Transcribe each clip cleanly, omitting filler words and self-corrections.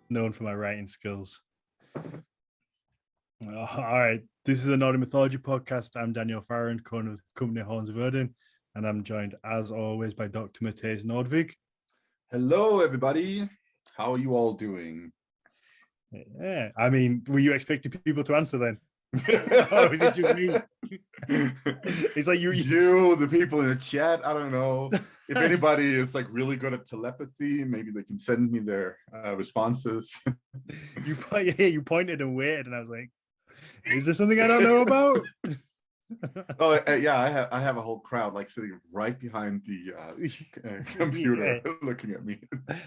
known for my writing skills. All right. This is the Nordic Mythology podcast. I'm Daniel Farron, co-owner of the company Horns of Odin, and I'm joined, as always, by Dr. Mathias Nordvig. Hello, everybody. How are you all doing? Yeah, I mean, were you expecting people to answer then? Or is it just me? It's like the people in the chat. I don't know if anybody is like really good at telepathy. Maybe they can send me their responses. You pointed and waited, and I was like, "Is there something I don't know about?" Yeah, I have a whole crowd like sitting right behind the computer, looking at me.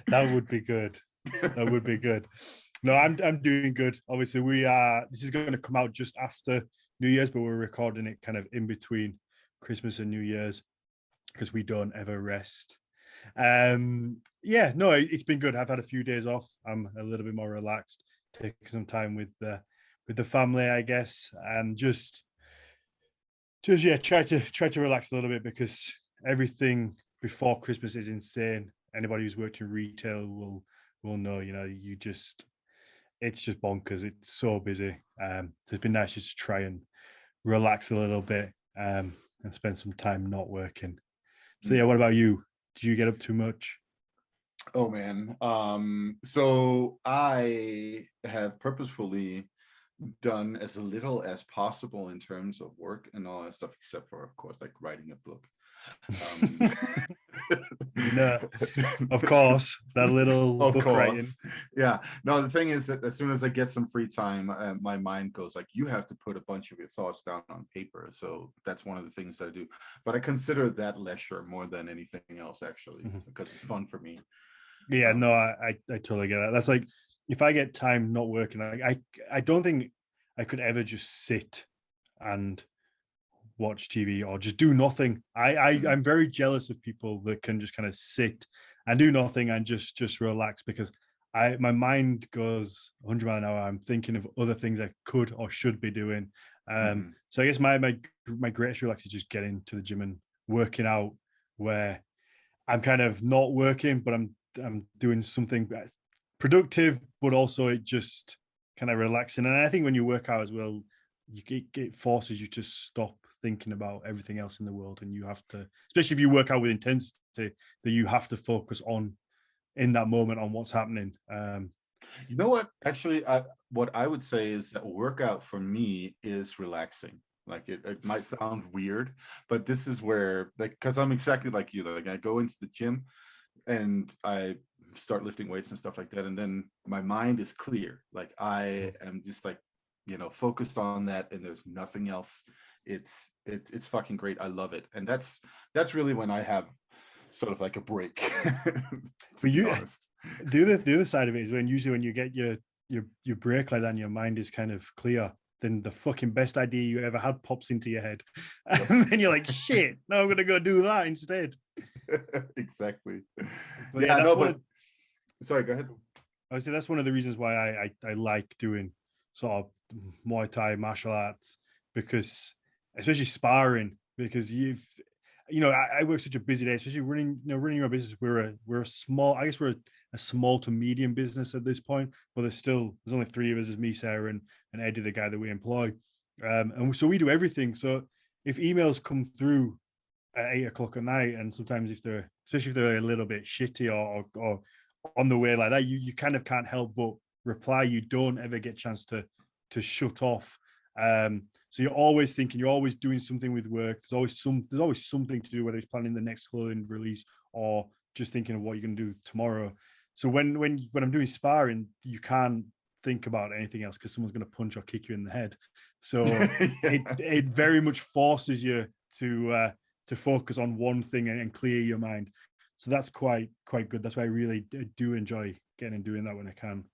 That would be good. That would be good. No, I'm doing good. Obviously, this is going to come out just after New Year's, but we're recording it kind of in between Christmas and New Year's because we don't ever rest. It's been good. I've had a few days off. I'm a little bit more relaxed, taking some time with the family, I guess, and just try to relax a little bit because everything before Christmas is insane. Anybody who's worked in retail will know, it's just bonkers. It's so busy. So it's been nice just to try and relax a little bit and spend some time not working. So yeah, what about you? Did you get up too much? Oh man. So I have purposefully done as little as possible in terms of work and all that stuff, except for, of course, like writing a book. Of course, that little of book course. writing. Yeah. No, the thing is that as soon as I get some free time, my mind goes like, you have to put a bunch of your thoughts down on paper. So that's one of the things that I do. But I consider that leisure more than anything else, actually, because it's fun for me. Yeah, no, I totally get that. That's like if I get time not working, I don't think I could ever just sit and watch TV or just do nothing. I'm very jealous of people that can just kind of sit and do nothing and just relax because my mind goes 100 miles an hour. I'm thinking of other things I could or should be doing. So I guess my greatest relax is just getting to the gym and working out where I'm kind of not working, but I'm doing something productive, but also it just kind of relaxing. And I think when you work out as well, it forces you to stop thinking about everything else in the world, and you have to, especially if you work out with intensity, that you have to focus on in that moment on what's happening. You know what? Actually, what I would say is that workout for me is relaxing. Like it might sound weird, but this is where, like, because I'm exactly like you. Like I go into the gym and I start lifting weights and stuff like that, and then my mind is clear. Like I am just like, focused on that, and there's nothing else. It's fucking great. I love it, and that's really when I have sort of like a break. To be honest, the other side of it is when you get your break like that, and your mind is kind of clear. Then the fucking best idea you ever had pops into your head, and then you're like, "Shit! Now I'm gonna go do that instead." Exactly. But yeah, sorry, go ahead. I would say that's one of the reasons why I like doing sort of Muay Thai martial arts, because especially sparring, because I work such a busy day, especially running your business. We're a small, I guess we're a small to medium business at this point, but there's only three of us, as me, Sarah, and Eddie, the guy that we employ. And so we do everything. So if emails come through at 8:00 at night, and sometimes especially if they're a little bit shitty or on the way like that, you kind of can't help but reply. You don't ever get a chance to shut off. So you're always thinking, you're always doing something with work. There's always something to do, whether it's planning the next clothing release or just thinking of what you're going to do tomorrow. So when I'm doing sparring, you can't think about anything else because someone's going to punch or kick you in the head. So it very much forces you to focus on one thing and clear your mind. So that's quite good. That's why I really do enjoy getting and doing that when I can.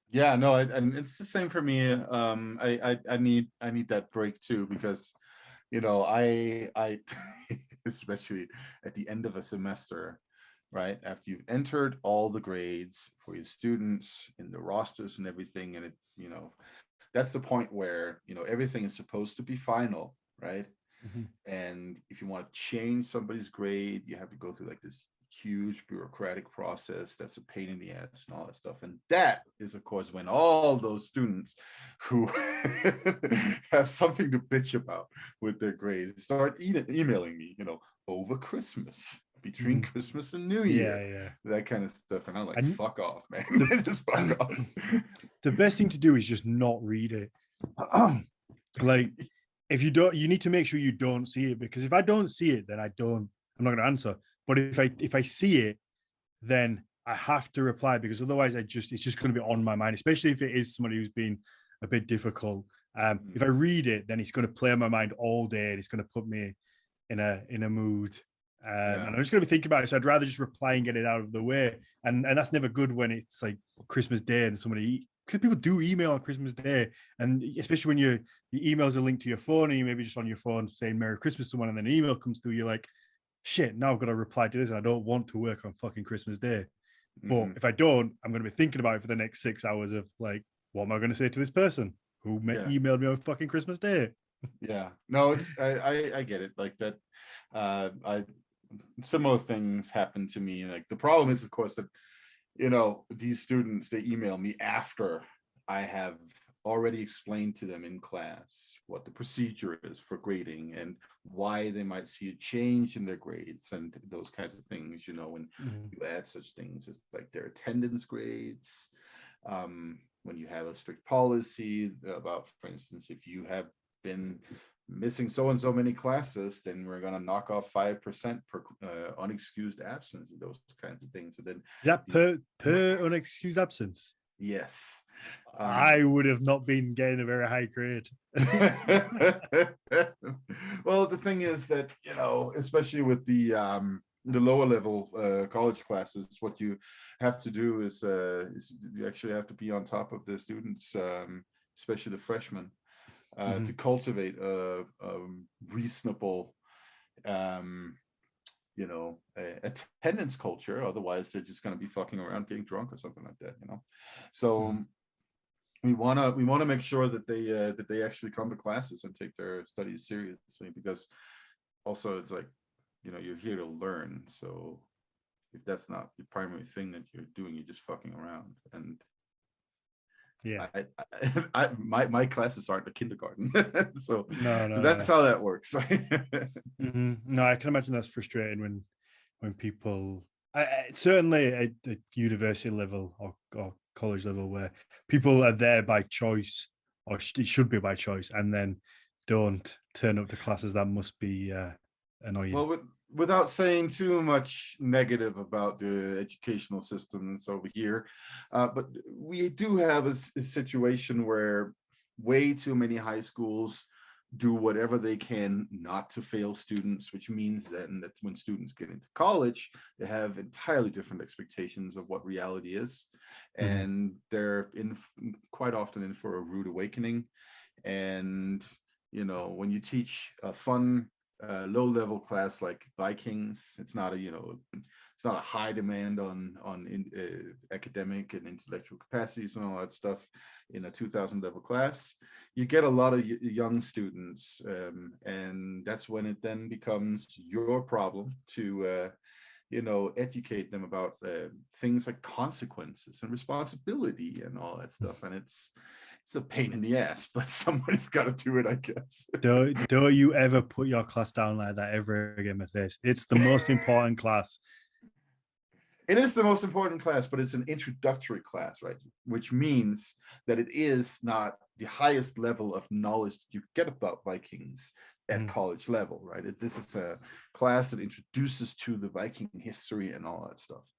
Yeah, no, and it's the same for me. I need that break too, because I especially at the end of a semester, right, after you've entered all the grades for your students in the rosters and everything, and that's the point where everything is supposed to be final, right? And if you want to change somebody's grade, you have to go through like this huge bureaucratic process that's a pain in the ass and all that stuff. And that is, of course, when all those students who have something to bitch about with their grades start emailing me, over Christmas, between Christmas and New Year, that kind of stuff. And I'm like, fuck off, man. Just fuck off. The best thing to do is just not read it. Like, if you don't, you need to make sure you don't see it, because if I don't see it, then I'm not going to answer. But if I see it, then I have to reply, because otherwise it's just going to be on my mind, especially if it is somebody who's been a bit difficult. If I read it, then it's going to play on my mind all day, and it's going to put me in a mood. And I'm just going to be thinking about it. So I'd rather just reply and get it out of the way. And that's never good when it's like Christmas Day and somebody, because people do email on Christmas Day, and especially when your emails are linked to your phone, and you maybe just on your phone saying Merry Christmas to someone, and then an email comes through, you're like, shit, now I've got to reply to this, and I don't want to work on fucking Christmas Day. But if I don't, I'm going to be thinking about it for the next 6 hours of like, what am I going to say to this person who emailed me on fucking Christmas Day? Yeah, no, it's I get it, like that. Similar things happen to me. Like, the problem is, of course, that these students, they email me after I have already explained to them in class what the procedure is for grading and why they might see a change in their grades and those kinds of things. When you add such things as like their attendance grades, when you have a strict policy about, for instance, if you have been missing so and so many classes, then we're going to knock off 5% per unexcused absence, and those kinds of things. So then, is that per unexcused absence? Yes. I would have not been getting a very high grade. Well, the thing is that, especially with the lower level college classes, what you have to do is you actually have to be on top of the students, especially the freshmen, to cultivate a reasonable attendance culture. Otherwise they're just going to be fucking around getting drunk or something like that. So we want to make sure that they actually come to classes and take their studies seriously, because also it's like, you're here to learn. So if that's not the primary thing that you're doing, you're just fucking around. And my classes aren't a kindergarten. So that's how that works, right? No, I can imagine that's frustrating when people, certainly at university level or college level, where people are there by choice, or it should be by choice, and then don't turn up to classes. That must be annoying. Well, without saying too much negative about the educational systems over here, but we do have a situation where way too many high schools do whatever they can not to fail students, which means then that when students get into college, they have entirely different expectations of what reality is. And they're quite often in for a rude awakening. And, when you teach a fun, low-level class like Vikings, it's not a high demand on academic and intellectual capacities and all that stuff in a 2000 level class. You get a lot of young students, and that's when it then becomes your problem to educate them about things like consequences and responsibility and all that stuff. And it's a pain in the ass, but somebody's got to do it, I guess. Don't you ever put your class down like that ever again, Matthias. It's the most important class. It is the most important class, but it's an introductory class, right? Which means that it is not the highest level of knowledge that you get about Vikings at college level, right? This is a class that introduces to the Viking history and all that stuff.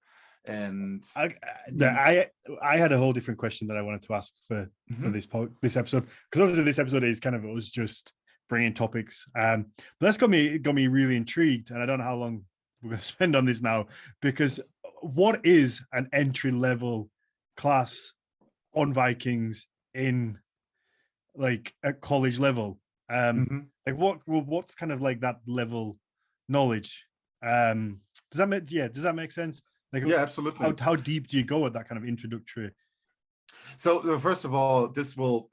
And I had a whole different question that I wanted to ask for this episode, because obviously this episode is kind of us just bringing topics, but that's got me really intrigued, and I don't know how long we're going to spend on this now, because what is an entry level class on Vikings in like at college level? Like what's kind of like that level knowledge? Does that make sense? Like, yeah, absolutely. How deep do you go at that kind of introductory? So first of all, this will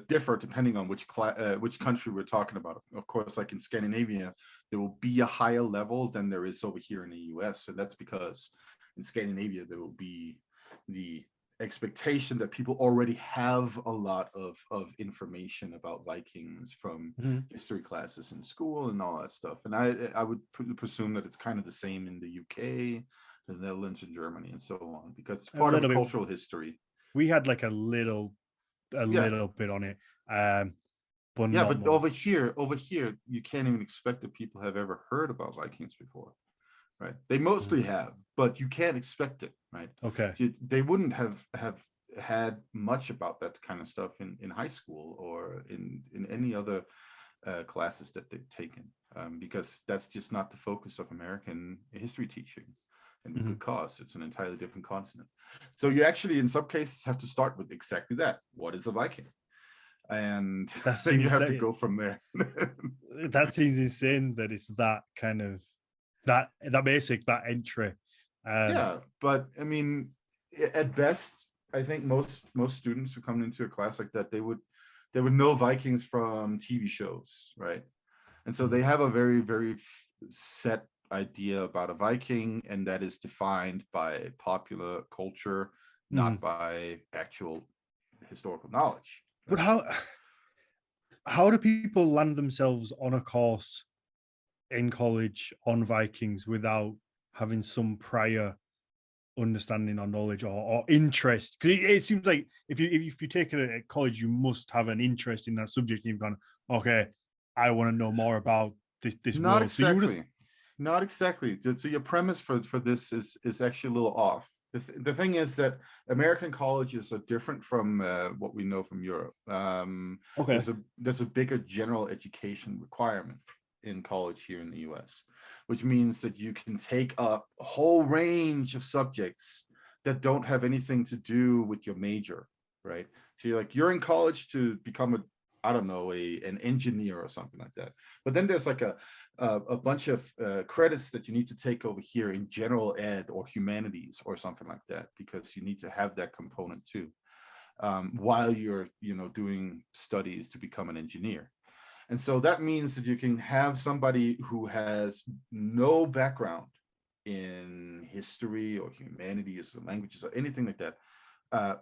differ depending on which country we're talking about. Of course, like in Scandinavia, there will be a higher level than there is over here in the US. And that's because in Scandinavia, there will be the expectation that people already have a lot of information about Vikings from history classes in school and all that stuff. And I would presume that it's kind of the same in the UK, the Netherlands, and Germany, and so on, because it's part of the cultural history. We had like a little bit on it, but yeah, not but much. over here, you can't even expect that people have ever heard about Vikings before, right? They mostly have, but you can't expect it, right? Okay. So they wouldn't have had much about that kind of stuff in high school or in any other classes that they've taken, because that's just not the focus of American history teaching. And good cause. It's an entirely different continent. So you actually, in some cases, have to start with exactly that. What is a Viking? And then you have to go from there. That seems insane that it's that kind of that basic, that entry. Yeah, but I mean, at best, I think most students who come into a class like that, they would know Vikings from TV shows, right? And so they have a very, very set idea about a Viking, and that is defined by popular culture, not by actual historical knowledge. But how do people land themselves on a course in college on Vikings without having some prior understanding or knowledge or interest? Because it seems like if you take it at college, you must have an interest in that subject, and you've gone, okay, I want to know more about this Not world. exactly. Not exactly. So your premise for this is actually a little off. The thing is that American colleges are different from what we know from Europe. Okay. There's a bigger general education requirement in college here in the US, which means that you can take up a whole range of subjects that don't have anything to do with your major, right? So you're in college to become an engineer or something like that. But then there's like a bunch of credits that you need to take over here in general ed or humanities or something like that, because you need to have that component too, while you're doing studies to become an engineer. And so that means that you can have somebody who has no background in history or humanities or languages or anything like that,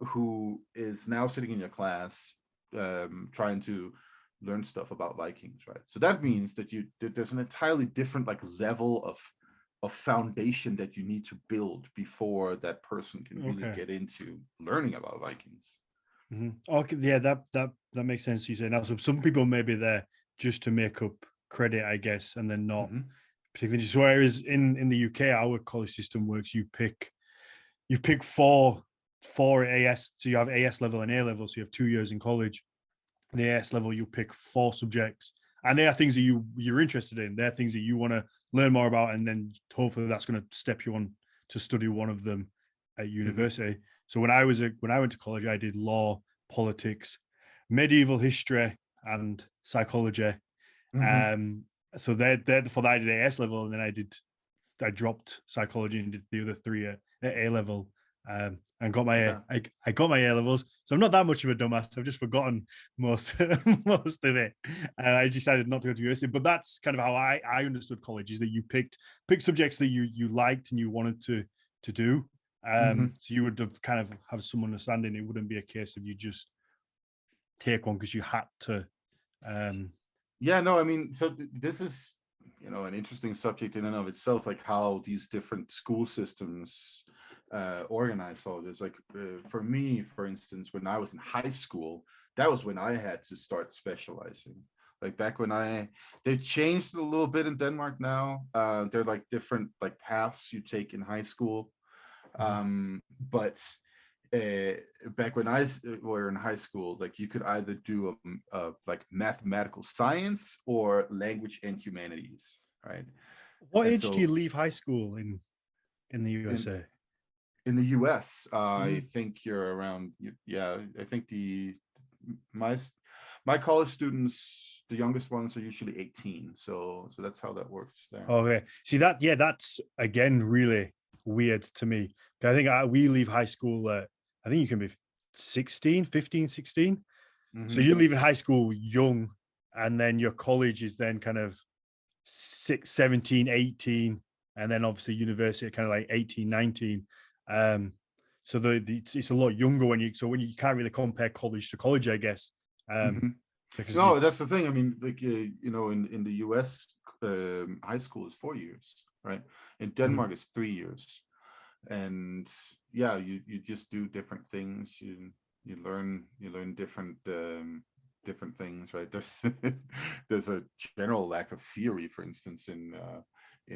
who is now sitting in your class trying to learn stuff about Vikings, right? So that means that there's an entirely different level of foundation that you need to build before that person can really get into learning about Vikings. Okay, yeah, that makes sense. You say now, so some people may be there just to make up credit, I guess, and then not particularly just. Whereas in the UK, our college system works. You pick four AS, so you have AS level and A level, so you have 2 years in college. In the AS level, you pick 4 subjects, and they are things that you're interested in. They're things that you want to learn more about, and then hopefully that's going to step you on to study one of them at university. So when I went to college, I did law, politics, medieval history, and psychology. So for that I did AS level, and then I dropped psychology and did the other 3 at A level. And got my I got my A levels, so I'm not that much of a dumbass. I've just forgotten most of it. I decided not to go to university, but that's kind of how I understood college: is that you picked subjects that you liked and you wanted to do. So you would have some understanding. It wouldn't be a case of you just take one because you had to. Yeah, no, I mean, so this is an interesting subject in and of itself, like how these different school systems organize all this. Like for me, for instance, when I was in high school, that was when I had to start specializing. Like back when they've changed a little bit in Denmark now. They're like different paths you take in high school. But back when I were in high school, you could either do a mathematical science or language and humanities, right? What age do you leave high school in the USA? In the US, I think you're around. Yeah, I think my college students, the youngest ones, are usually 18. So that's how that works there. Okay, see that? Yeah, that's again really weird to me. I think we leave high school. I think you can be 16, 15, 16. So you're leaving high school young, and then your college is then kind of 17, 18, and then obviously university at kind of like 18, 19. So it's a lot younger when you can't really compare college to college, I guess. No, that's the thing. I mean, like you know, in the US, high school is 4 years, right? In Denmark, it's 3 years, and yeah, you just do different things. You learn different different things, right? There's a general lack of theory, for instance, in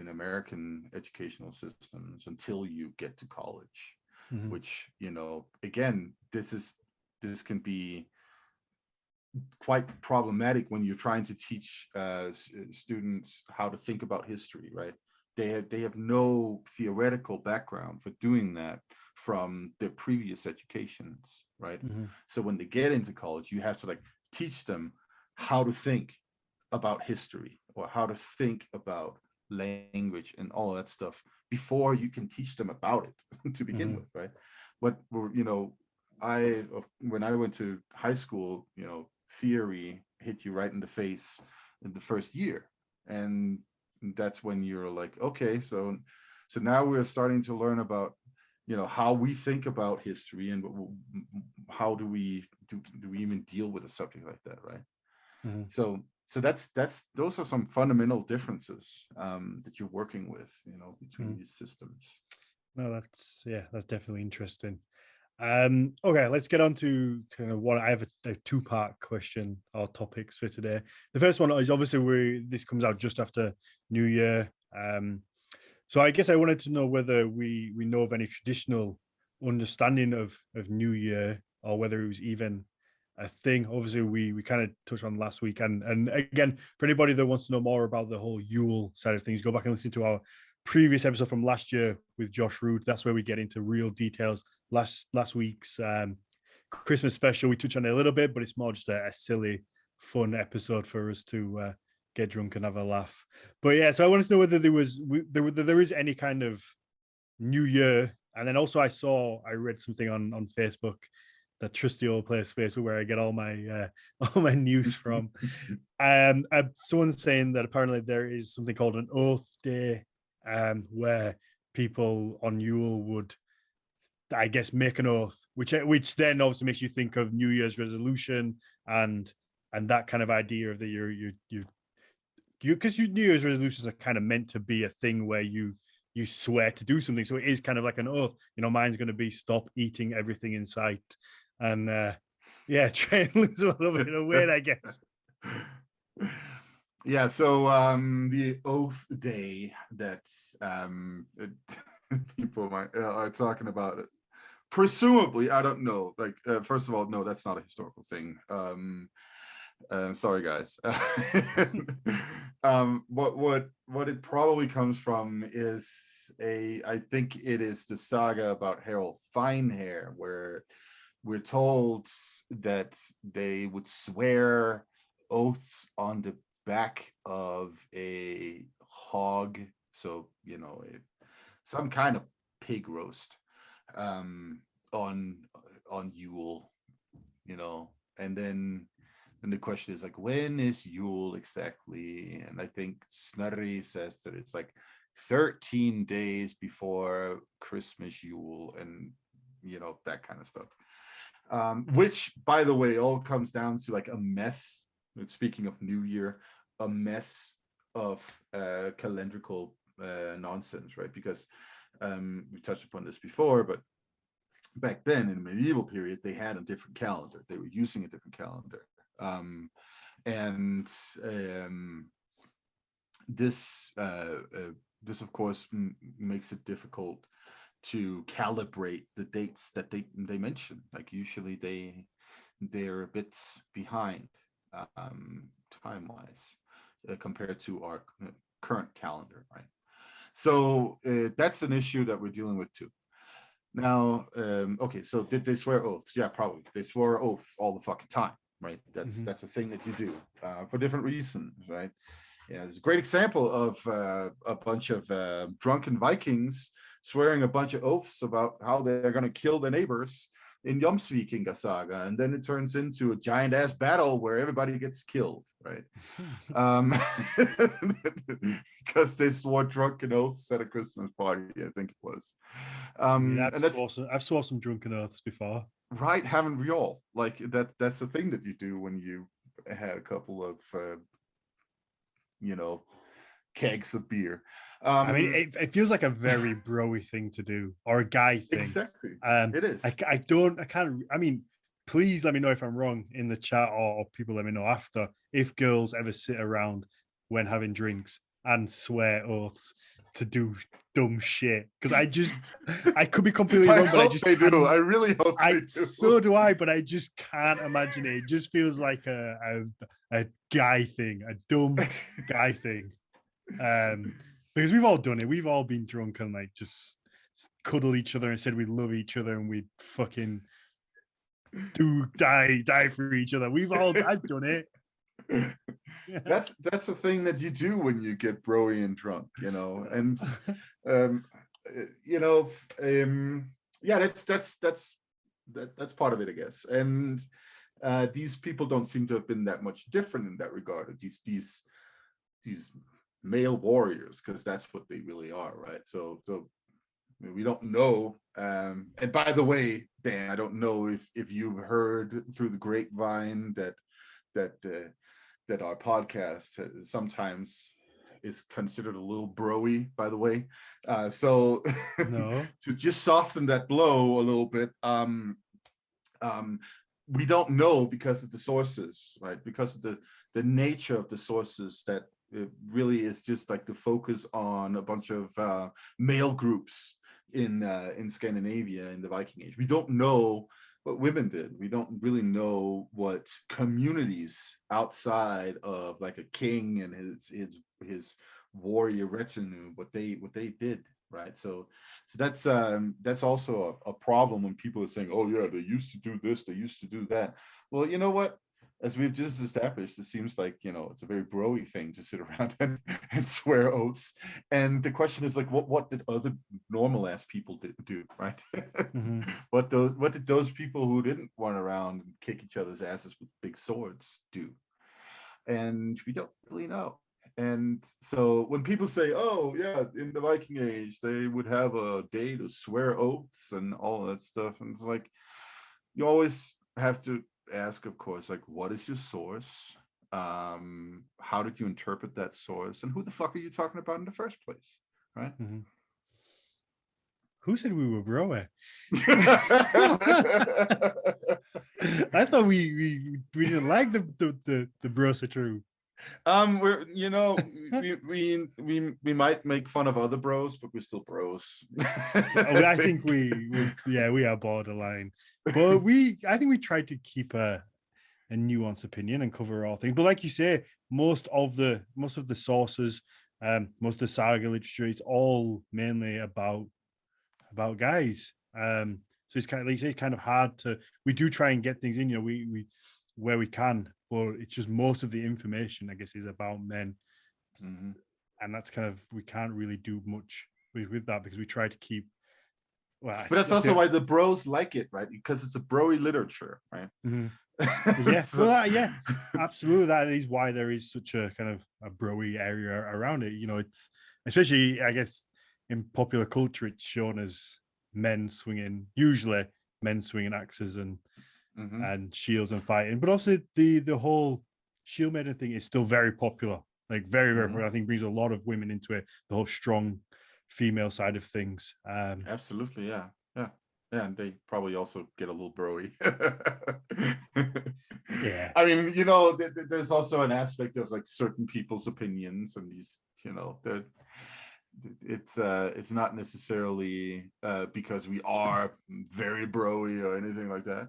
American educational systems until you get to college, which, you know, again, this can be quite problematic when you're trying to teach students how to think about history, right? They have no theoretical background for doing that from their previous educations, right? So when they get into college, you have to like teach them how to think about history or how to think about language and all of that stuff before you can teach them about it to begin with, right? But you know, when I went to high school, you know, theory hit you right in the face in the first year, and that's when you're like, okay, so now we're starting to learn about, you know, how we think about history and how do we even deal with a subject like that, right? So that's those are some fundamental differences that you're working with, you know, between these systems. No, that's definitely interesting. Okay, let's get on to kind of what I have a two-part question or topics for today. The first one is obviously this comes out just after New Year. So I guess I wanted to know whether we know of any traditional understanding of New Year, or whether it was even a thing. Obviously, we kind of touched on last week, and again, for anybody that wants to know more about the whole Yule side of things, go back and listen to our previous episode from last year with Josh Rood. That's where we get into real details. Last week's Christmas special, we touch on it a little bit, but it's more just a silly, fun episode for us to get drunk and have a laugh. But yeah, so I wanted to know whether there is any kind of New Year. And then also I read something on Facebook, that trusty old place Facebook where I get all my news from. Someone's saying that apparently there is something called an oath day, where people on Yule would, I guess, make an oath, which then obviously makes you think of New Year's resolution and that kind of idea of that you because New Year's resolutions are kind of meant to be a thing where you swear to do something. So it is kind of like an oath. You know, mine's going to be stop eating everything in sight, and try and lose a little bit of weight, I guess. Yeah, so the oath day that people are talking about, presumably, I don't know. Like, first of all, no, that's not a historical thing. Sorry, guys. What it probably comes from is I think it is the saga about Harold Finehair, where we're told that they would swear oaths on the back of a hog, so you know, some kind of pig roast, on Yule, you know, and then the question is like, when is Yule exactly? And I think Snorri says that it's like 13 days before Christmas Yule, and you know, that kind of stuff. Which, by the way, all comes down to like a mess. Speaking of New Year, a mess of calendrical nonsense, right? Because we touched upon this before, but back then in the medieval period, they had a different calendar. They were using a different calendar. This of course makes it difficult to calibrate the dates that they mention. Like usually they're a bit behind time-wise compared to our current calendar, right? So that's an issue that we're dealing with too. Now, okay, so did they swear oaths? Yeah, probably. They swore oaths all the fucking time, right? That's a thing that you do for different reasons, right? Yeah, there's a great example of a bunch of drunken Vikings swearing a bunch of oaths about how they're going to kill their neighbors in Jomsvikinga saga, and then it turns into a giant ass battle where everybody gets killed, right? Because they swore drunken oaths at a Christmas party, I think it was. I've saw some drunken oaths before. Right, haven't we all? Like that's the thing that you do when you had a couple of kegs of beer. I mean, it feels like a very broy thing to do, or a guy thing. Exactly. It is. I mean, please let me know if I'm wrong in the chat, or people let me know after, if girls ever sit around when having drinks and swear oaths to do dumb shit. Because I could be completely wrong, but I just do. I really hope they do. So do I, but I just can't imagine it. It just feels like a guy thing, a dumb guy thing. Because we've all done it. We've all been drunk and like just cuddle each other and said we love each other and we fucking die for each other. I've done it. That's the thing that you do when you get broy and drunk, and that's part of it, I guess. And these people don't seem to have been that much different in that regard. These male warriors, because that's what they really are, right? So we don't know. And by the way, Dan, I don't know if you've heard through the grapevine that our podcast sometimes is considered a little broy, by the way. So no. To just soften that blow a little bit, we don't know because of the sources, right? Because of the nature of the sources, that it really is just like the focus on a bunch of male groups in Scandinavia in the Viking Age. We don't know what women did. We don't really know what communities outside of like a king and his warrior retinue, what they did, right? So that's also a problem when people are saying, oh yeah, they used to do this, they used to do that. Well, you know what? As we've just established, it seems like, it's a very broy thing to sit around and swear oaths. And the question is like, what did other normal ass people do, right? Mm-hmm. What did those people who didn't run around and kick each other's asses with big swords do? And we don't really know. And so when people say, oh yeah, in the Viking Age, they would have a day to swear oaths and all that stuff. And it's like, you always have to ask, of course, like, what is your source? How did you interpret that source? And who the fuck are you talking about in the first place? Right? Mm-hmm. Who said we were broy? I thought we didn't like the bros are true. We're we might make fun of other bros, but we're still bros. I think we are borderline, but I think we tried to keep a nuanced opinion and cover all things. But like you say, most of the sources, most of the saga literature, it's all mainly about guys. So it's kind of like you say, it's kind of hard to. We do try and get things in, we where we can, but it's just most of the information, I guess, is about men. Mm-hmm. And that's kind of, we can't really do much with that because we try to keep. Well, but that's also why the bros like it, right? Because it's a broy literature, right? Mm-hmm. Yeah, yeah, absolutely. That is why there is such a kind of a broy area around it. It's especially, I guess, in popular culture, it's shown as usually men swinging axes and shields and fighting, but also the whole shield maiden thing is still very popular, like very popular. I think brings a lot of women into it, the whole strong female side of things. Absolutely, yeah, and they probably also get a little broy. Yeah, I mean, there's also an aspect of like certain people's opinions, and these, it's not necessarily because we are very broy or anything like that.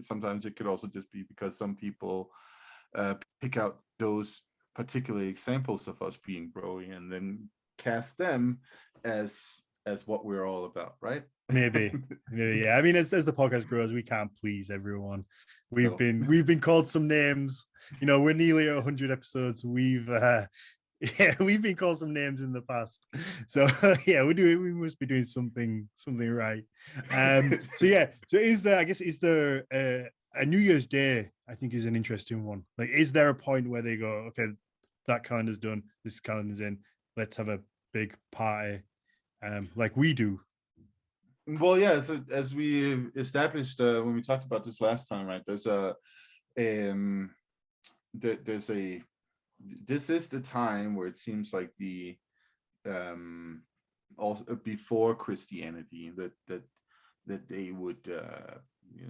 Sometimes it could also just be because some people pick out those particular examples of us being broy and then cast them as what we're all about, right? Maybe, yeah. I mean, as the podcast grows, we can't please everyone. We've been called some names. We're nearly at 100 episodes. Yeah, we've been called some names in the past. So yeah, we must be doing something right. So yeah, so is there a New Year's Day, I think, is an interesting one. Like, is there a point where they go, okay, that calendar's done, this calendar's in, let's have a big party, like we do? Well, yeah, as we established when we talked about this last time, right? There's a this is the time where it seems like the also before Christianity that they would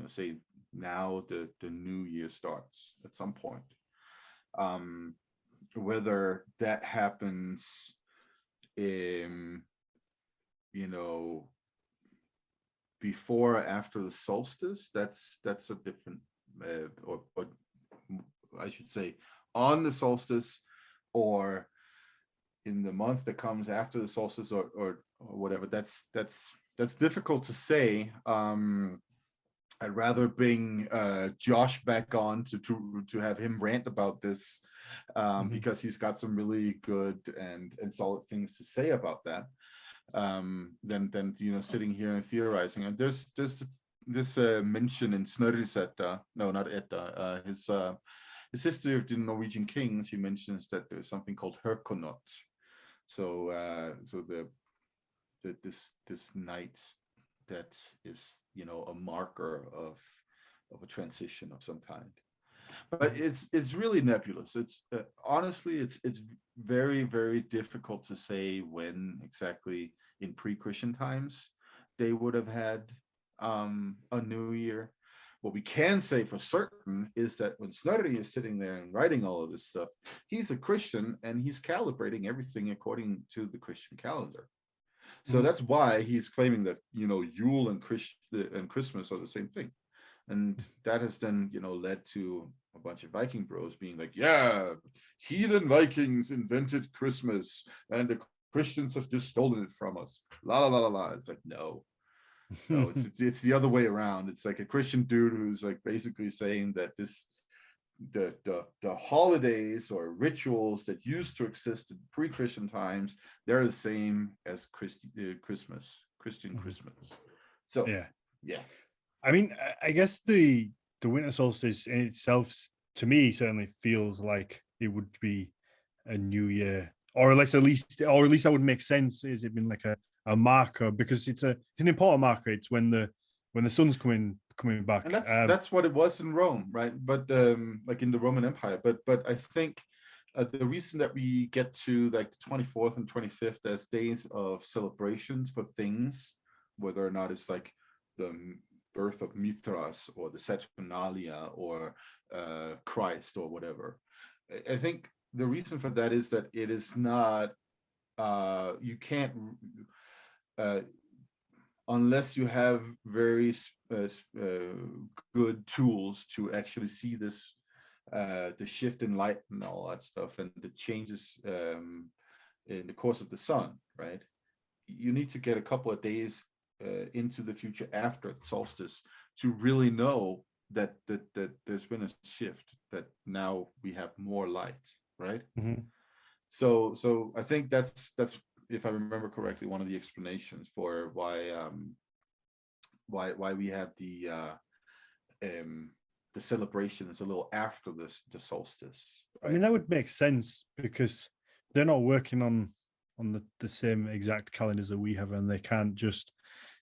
say now the new year starts at some point. Whether that happens before or after the solstice, that's a different or I should say on the solstice, or in the month that comes after the solstice, or whatever. That's difficult to say. I'd rather bring Josh back on to have him rant about this, because he's got some really good and solid things to say about that, than sitting here and theorizing. And there's this mention in Snorri's Edda, no, not Edda, his history of the Norwegian kings. He mentions that there's something called Herkonot. So this night that is a marker of a transition of some kind, but it's really nebulous. It's honestly it's very, very difficult to say when exactly in pre-Christian times they would have had a new year. What we can say for certain is that when Snorri is sitting there and writing all of this stuff, he's a Christian and he's calibrating everything according to the Christian calendar. So that's why he's claiming that Yule and Christmas are the same thing, and that has then led to a bunch of Viking bros being like, yeah, heathen Vikings invented Christmas and the Christians have just stolen it from us. La la la la la. It's like, no, it's the other way around. It's like a Christian dude who's like basically saying that the holidays or rituals that used to exist in pre-Christian times, they're the same as Christian Christmas. So yeah. I mean, I guess the winter solstice in itself, to me, certainly feels like it would be a new year, or at least that would make sense. Is it been like a marker, because it's an important marker. It's when the sun's coming back, and that's what it was in Rome, right? But like in the Roman Empire. But I think the reason that we get to like the 24th and 25th as days of celebrations for things, whether or not it's like the birth of Mithras or the Saturnalia or Christ or whatever, I think the reason for that is that it is not you can't unless you have very good tools to actually see this, the shift in light and all that stuff, and the changes in the course of the sun, right? You need to get a couple of days into the future after the solstice to really know that there's been a shift, that now we have more light, right? So I think that's if I remember correctly, one of the explanations for why we have the celebrations a little after the solstice. Right? I mean, that would make sense because they're not working on the same exact calendars that we have, and they can't just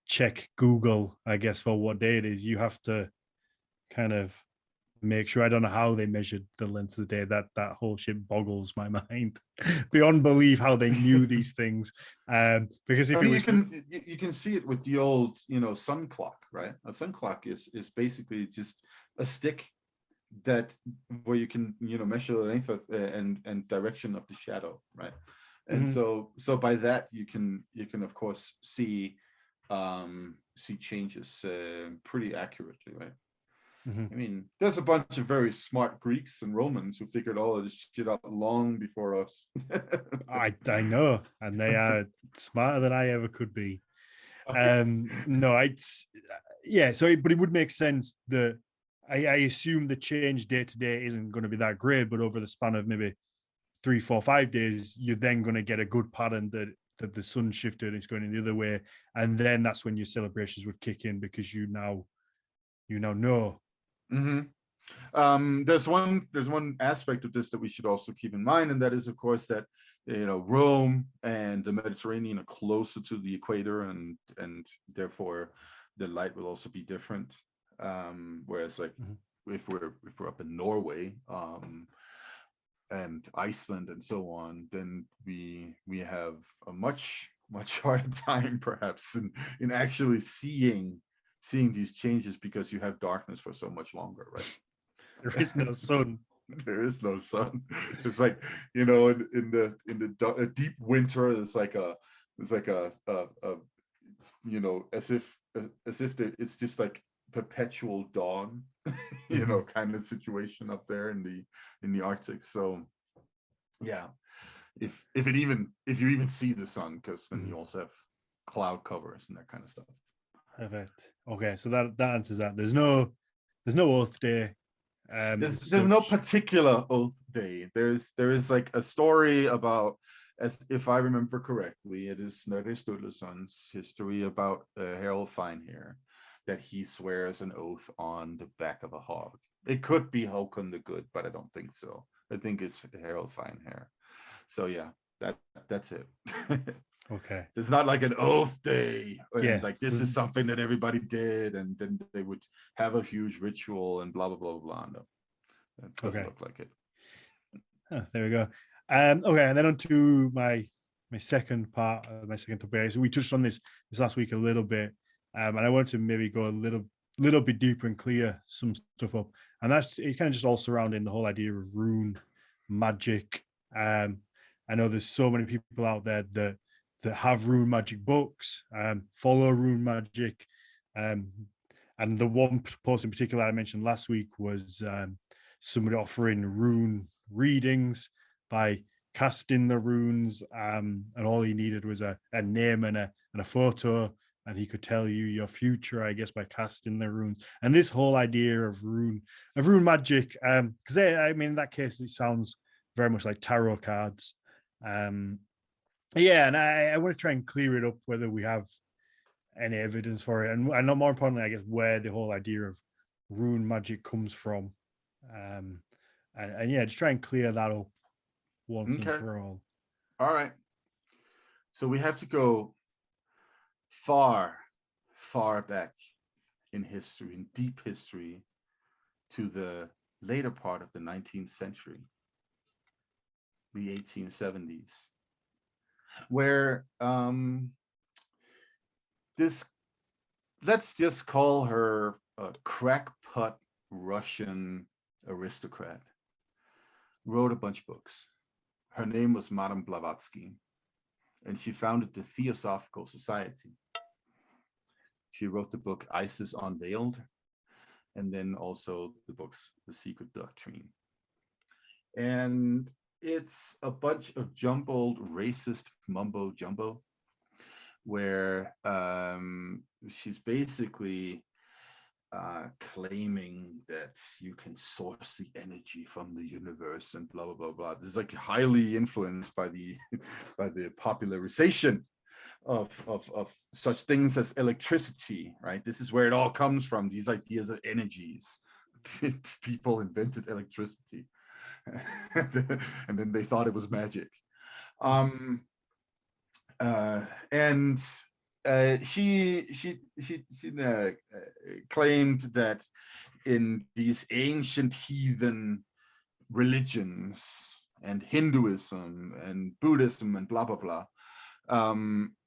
check Google, I guess, for what day it is. You have to kind of make sure. I don't know how they measured the length of the day. That whole shit boggles my mind beyond belief how they knew these things. Because if you can see it with the old sun clock, right? A sun clock is basically just a stick that where you can measure the length of and direction of the shadow, right? And so by that you can of course see changes pretty accurately, right? I mean, there's a bunch of very smart Greeks and Romans who figured all of this shit out long before us. I know, and they are smarter than I ever could be. No, so but it would make sense that I assume the change day to day isn't going to be that great, but over the span of maybe 3, 4, 5 days, you're then going to get a good pattern that the sun shifted and it's going in the other way, and then that's when your celebrations would kick in because you now know. There's one aspect of this that we should also keep in mind, and that is, of course, that Rome and the Mediterranean are closer to the equator, and therefore the light will also be different. Whereas, like, if we're up in Norway and Iceland and so on, then we have a much harder time, perhaps, in actually seeing these changes, because you have darkness for so much longer, right? There is no sun. There is no sun. It's like, in the deep winter, it's like a as if it's just like perpetual dawn, kind of situation up there in the Arctic. So yeah, if you even see the sun, because then you also have cloud covers and that kind of stuff. Perfect. Okay, so that answers that. There's no Oath Day. There's no particular Oath Day. There is like a story about, as if I remember correctly, it is Snorri Sturluson's history about Harald Finehair, that he swears an oath on the back of a hog. It could be Håkon the Good, but I don't think so. I think it's Harald Finehair. So yeah, that's it. Okay. It's not like an Oath Day, and Yeah. like this is something that everybody did, and then they would have a huge ritual and blah blah blah blah. No, it doesn't look like it. Oh, there we go. Okay, and then on to my second part, my second topic. So we touched on this last week a little bit, and I wanted to maybe go a little bit deeper and clear some stuff up, and that's it's kind of just all surrounding the whole idea of rune magic. I know there's so many people out there that have rune magic books, follow rune magic, and the one post in particular I mentioned last week was somebody offering rune readings by casting the runes, and all he needed was a name and a photo, and he could tell you your future, I guess, by casting the runes. And this whole idea of rune magic, because I mean, in that case, it sounds very much like tarot cards. Yeah, and I want to try and clear it up, whether we have any evidence for it, and more importantly, I guess, where the whole idea of rune magic comes from. And yeah, just try and clear that up once and for all. All right. So we have to go far, far back in history, in deep history, to the later part of the 19th century, the 1870s, where this, let's just call her a crackpot Russian aristocrat, wrote a bunch of books. Her name was Madame Blavatsky, and she founded the Theosophical Society. She wrote the book Isis Unveiled, and then also the books The Secret Doctrine. And it's a bunch of jumbled racist mumbo jumbo, where she's basically claiming that you can source the energy from the universe and blah blah blah blah. This is like highly influenced by the popularization of such things as electricity, right? This is where it all comes from, these ideas of energies. People invented electricity and then they thought it was magic. She claimed that in these ancient heathen religions and Hinduism and Buddhism and blah blah blah,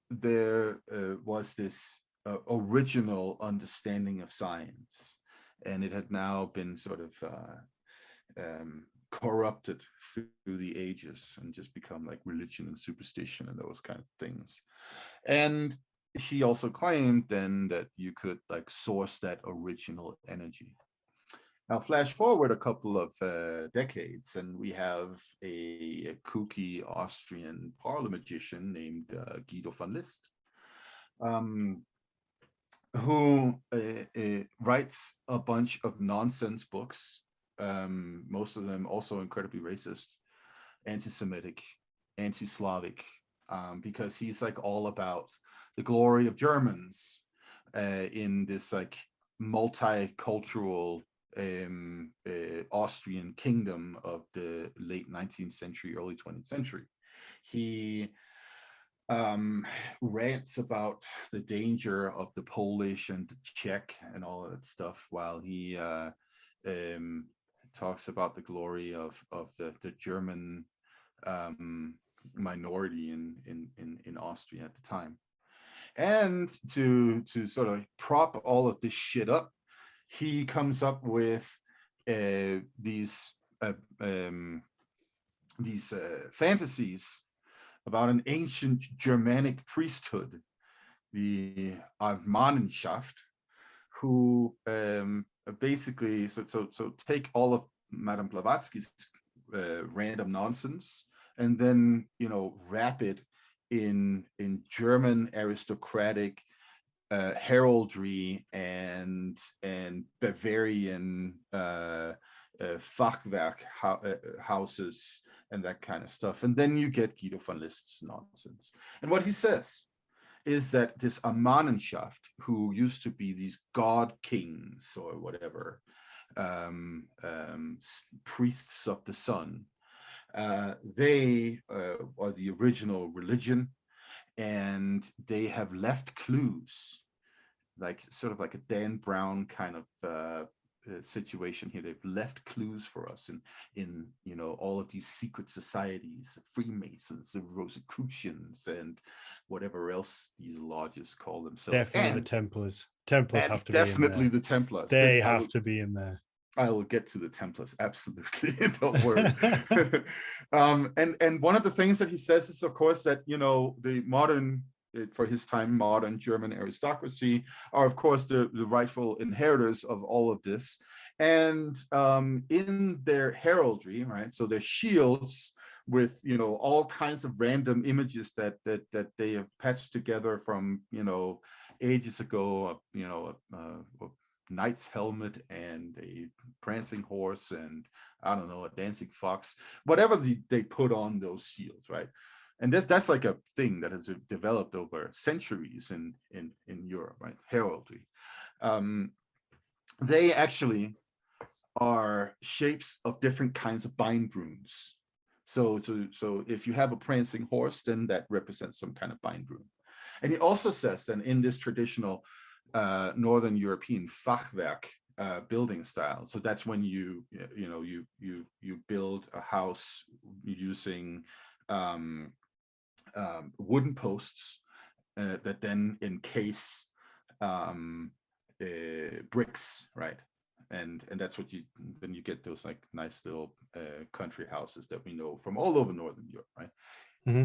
there was this original understanding of science, and it had now been sort of corrupted through the ages and just become like religion and superstition and those kind of things. And she also claimed then that you could like source that original energy. Now flash forward a couple of decades, and we have a kooky Austrian parlor magician named Guido van List, who writes a bunch of nonsense books, most of them also incredibly racist, anti-Semitic, anti-Slavic, because he's like all about the glory of Germans in this like multicultural Austrian kingdom of the late 19th century, early 20th century. He rants about the danger of the Polish and the Czech and all of that stuff, while he talks about the glory of the German minority in Austria at the time. And to sort of prop all of this shit up, he comes up with these fantasies about an ancient Germanic priesthood, the Armanenschaft, who basically so take all of Madame Blavatsky's random nonsense and then wrap it in German aristocratic heraldry and Bavarian Fachwerk houses and that kind of stuff. And then you get Guido von List's nonsense. And what he says is that this Amanenschaft, who used to be these god kings or whatever, priests of the sun, they are the original religion, and they have left clues, like sort of like a Dan Brown kind of situation here. They've left clues for us in all of these secret societies, Freemasons, the Rosicrucians, and whatever else these lodges call themselves. Definitely and the Templars. Templars have to definitely be in there. The Templars. They have to be in there. I will get to the Templars, absolutely. Don't worry. And one of the things that he says is, of course, that the modern, for his time, modern German aristocracy are, of course, the rightful inheritors of all of this. And in their heraldry, right? So their shields with all kinds of random images that they have patched together from ages ago. A knight's helmet and a prancing horse and I don't know, a dancing fox, whatever they put on those shields, right? And that's like a thing that has developed over centuries in Europe, right? Heraldry. They actually are shapes of different kinds of bind runes. So if you have a prancing horse, then that represents some kind of bind rune. And he also says that in this traditional Northern European Fachwerk building style. So that's when you build a house using wooden posts that then encase bricks, right? And that's what you get those like nice little country houses that we know from all over Northern Europe, right? Mm-hmm.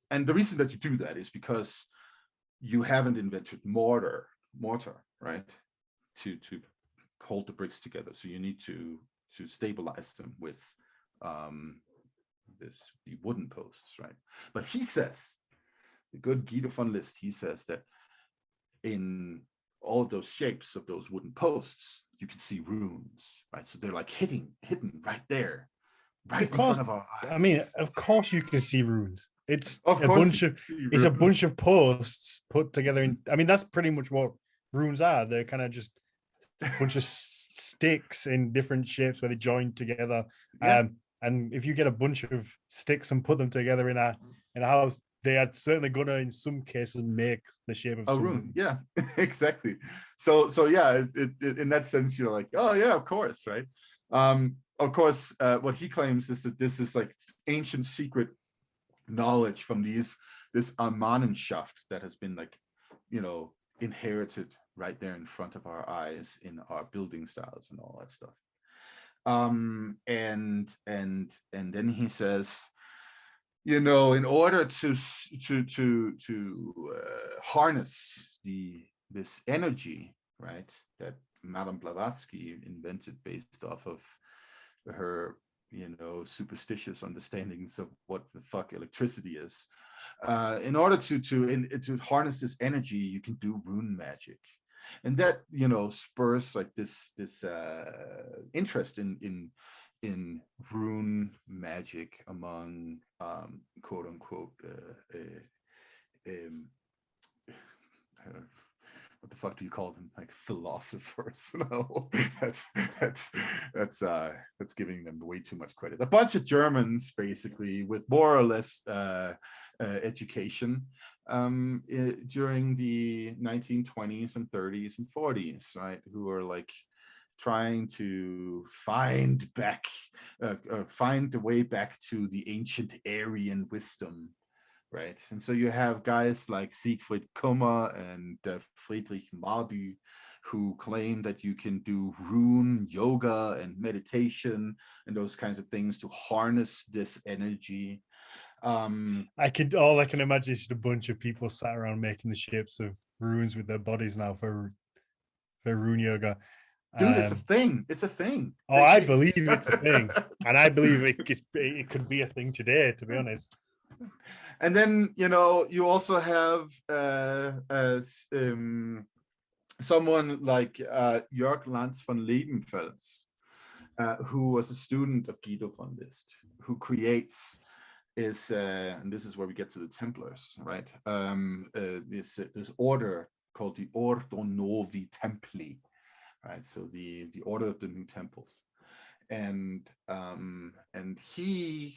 And the reason that you do that is because you haven't invented mortar, right, to hold the bricks together. So you need to stabilize them with the wooden posts, right? But he says, the good Guido von List, he says that in all of those shapes of those wooden posts, you can see runes, right? So they're like hidden right there, right in front of our eyes. I mean, of course you can see runes. It's a bunch of posts put together in. I mean, that's pretty much what runes are. They're kind of just a bunch of sticks in different shapes where they join together. Yeah. And if you get a bunch of sticks and put them together in a house, they are certainly gonna, in some cases, make the shape of a rune. Yeah, exactly. So yeah, it, in that sense, you're like, oh yeah, of course, right? Of course, what he claims is that this is like ancient secret knowledge from this Amanenschaft that has been like, inherited right there in front of our eyes in our building styles and all that stuff. And then he says, in order to harness this energy, right, that Madame Blavatsky invented based off of her superstitious understandings of what the fuck electricity is, in order to harness this energy, you can do rune magic. And that spurs like this interest in in rune magic among quote unquote um, what the fuck do you call them? Like philosophers? No, that's giving them way too much credit. A bunch of Germans, basically, with more or less education during the 1920s and 30s and 40s, right? Who are like trying to find the way back to the ancient Aryan wisdom, right? And so you have guys like Siegfried Kummer and Friedrich Marby, who claim that you can do rune yoga and meditation and those kinds of things to harness this energy. I can imagine is just a bunch of people sat around making the shapes of runes with their bodies now for rune yoga. Dude, it's a thing. It's a thing. Oh, I believe it's a thing, and I believe it could be a thing today, to be honest. And then you also have someone like Jörg Lanz von Lebenfels, who was a student of Guido von List, who creates and this is where we get to the Templars, right? This order called the Ordo Novi Templi, right? So the order of the new temples, and he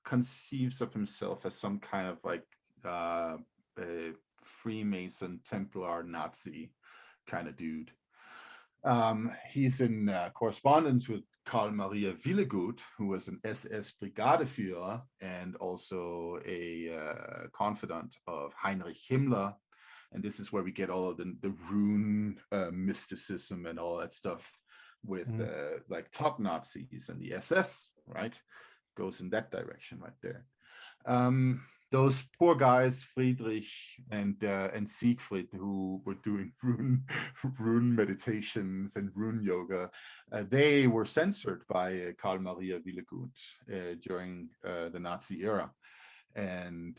conceives of himself as some kind of like a Freemason, Templar, Nazi kind of dude. He's in correspondence with Karl Maria Willegut, who was an SS Brigadeführer and also a confidant of Heinrich Himmler. And this is where we get all of the rune mysticism and all that stuff with like top Nazis and the SS, right? Goes in that direction right there. Those poor guys, Friedrich and Siegfried, who were doing rune meditations and rune yoga, they were censored by Karl Maria Willegut during the Nazi era. And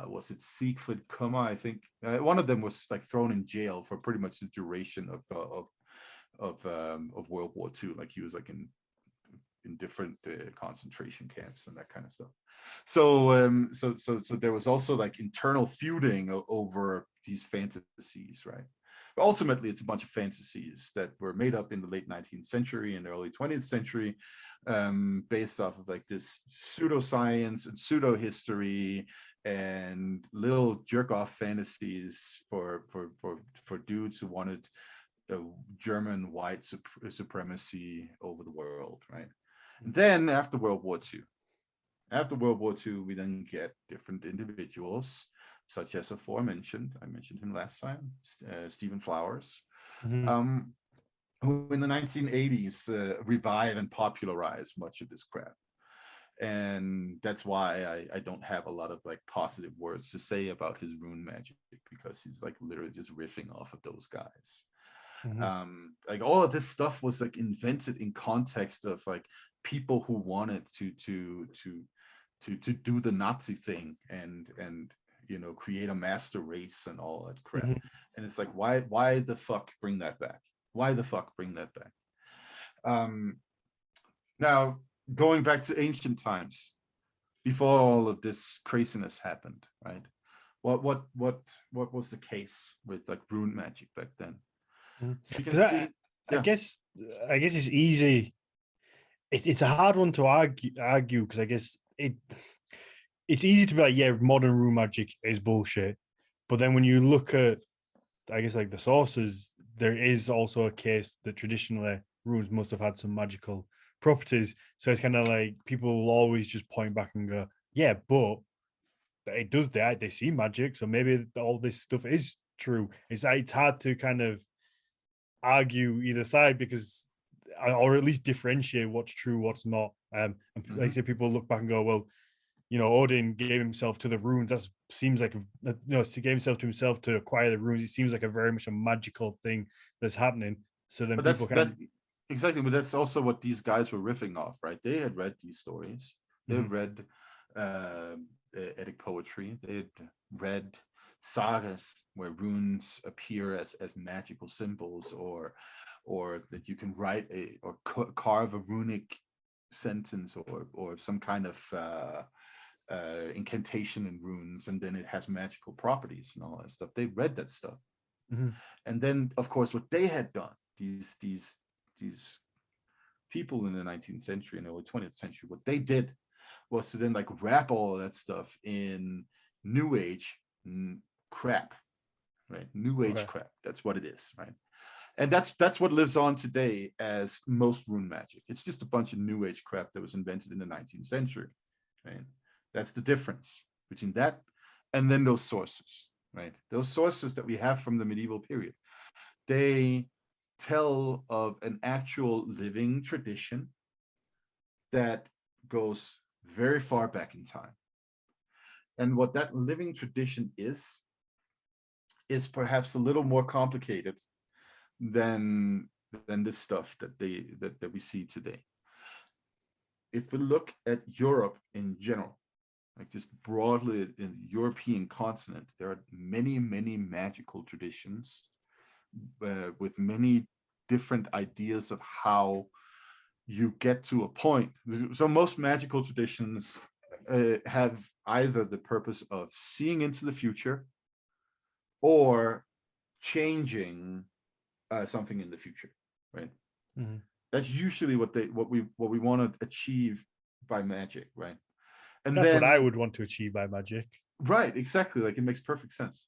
was it Siegfried Kummer? I think one of them was like thrown in jail for pretty much the duration of World War II. Like he was like in different concentration camps and that kind of stuff. So so there was also like internal feuding over these fantasies, right? But ultimately, it's a bunch of fantasies that were made up in the late 19th century and early 20th century, based off of like this pseudoscience and pseudo history and little jerk off fantasies for dudes who wanted German white supremacy over the world, right? And then after World War II, we then get different individuals, such as aforementioned, I mentioned him last time, Stephen Flowers, who in the 1980s revive and popularize much of this crap. And that's why I don't have a lot of like positive words to say about his rune magic, because he's like literally just riffing off of those guys. Like all of this stuff was like invented in context of like people who wanted to do the Nazi thing and create a master race and all that crap. And it's like, why the fuck bring that back? Why the fuck bring that back? Now going back to ancient times, before all of this craziness happened, right? What was the case with like rune magic back then? You can see. I guess it's easy. It's a hard one to argue because I guess it's easy to be like, yeah, modern rune magic is bullshit. But then when you look at, I guess, like the sources, there is also a case that traditionally runes must have had some magical properties. So it's kind of like people will always just point back and go, yeah, but it does that. They see magic. So maybe all this stuff is true. It's hard to kind of argue either side because, or at least differentiate what's true, what's not. And like I say, people look back and go, well, Odin gave himself to the runes. That seems like, to give himself to himself to acquire the runes. It seems like a very much a magical thing that's happening. So then but people that's exactly, but that's also what these guys were riffing off, right? They had read these stories. They had read Eddic poetry. They had read sagas where runes appear as magical symbols, or that you can write or carve a runic sentence or some kind of incantation in runes, and then it has magical properties and all that stuff. They read that stuff. Mm-hmm. And then, of course, what they had done, these people in the 19th century and early 20th century, what they did was to then like wrap all of that stuff in New Age crap, right? New Age crap. That's what it is, right? And that's what lives on today as most rune magic. It's just a bunch of New Age crap that was invented in the 19th century, right? That's the difference between that and then those sources, right? Those sources that we have from the medieval period, they tell of an actual living tradition that goes very far back in time. And what that living tradition is perhaps a little more complicated than this stuff that we see today. If we look at Europe in general, like just broadly in the European continent, there are many, many magical traditions with many different ideas of how you get to a point. So most magical traditions have either the purpose of seeing into the future or changing something in the future, right? Mm-hmm. That's usually what we want to achieve by magic, right? And that's then, what I would want to achieve by magic. Right, exactly. Like it makes perfect sense.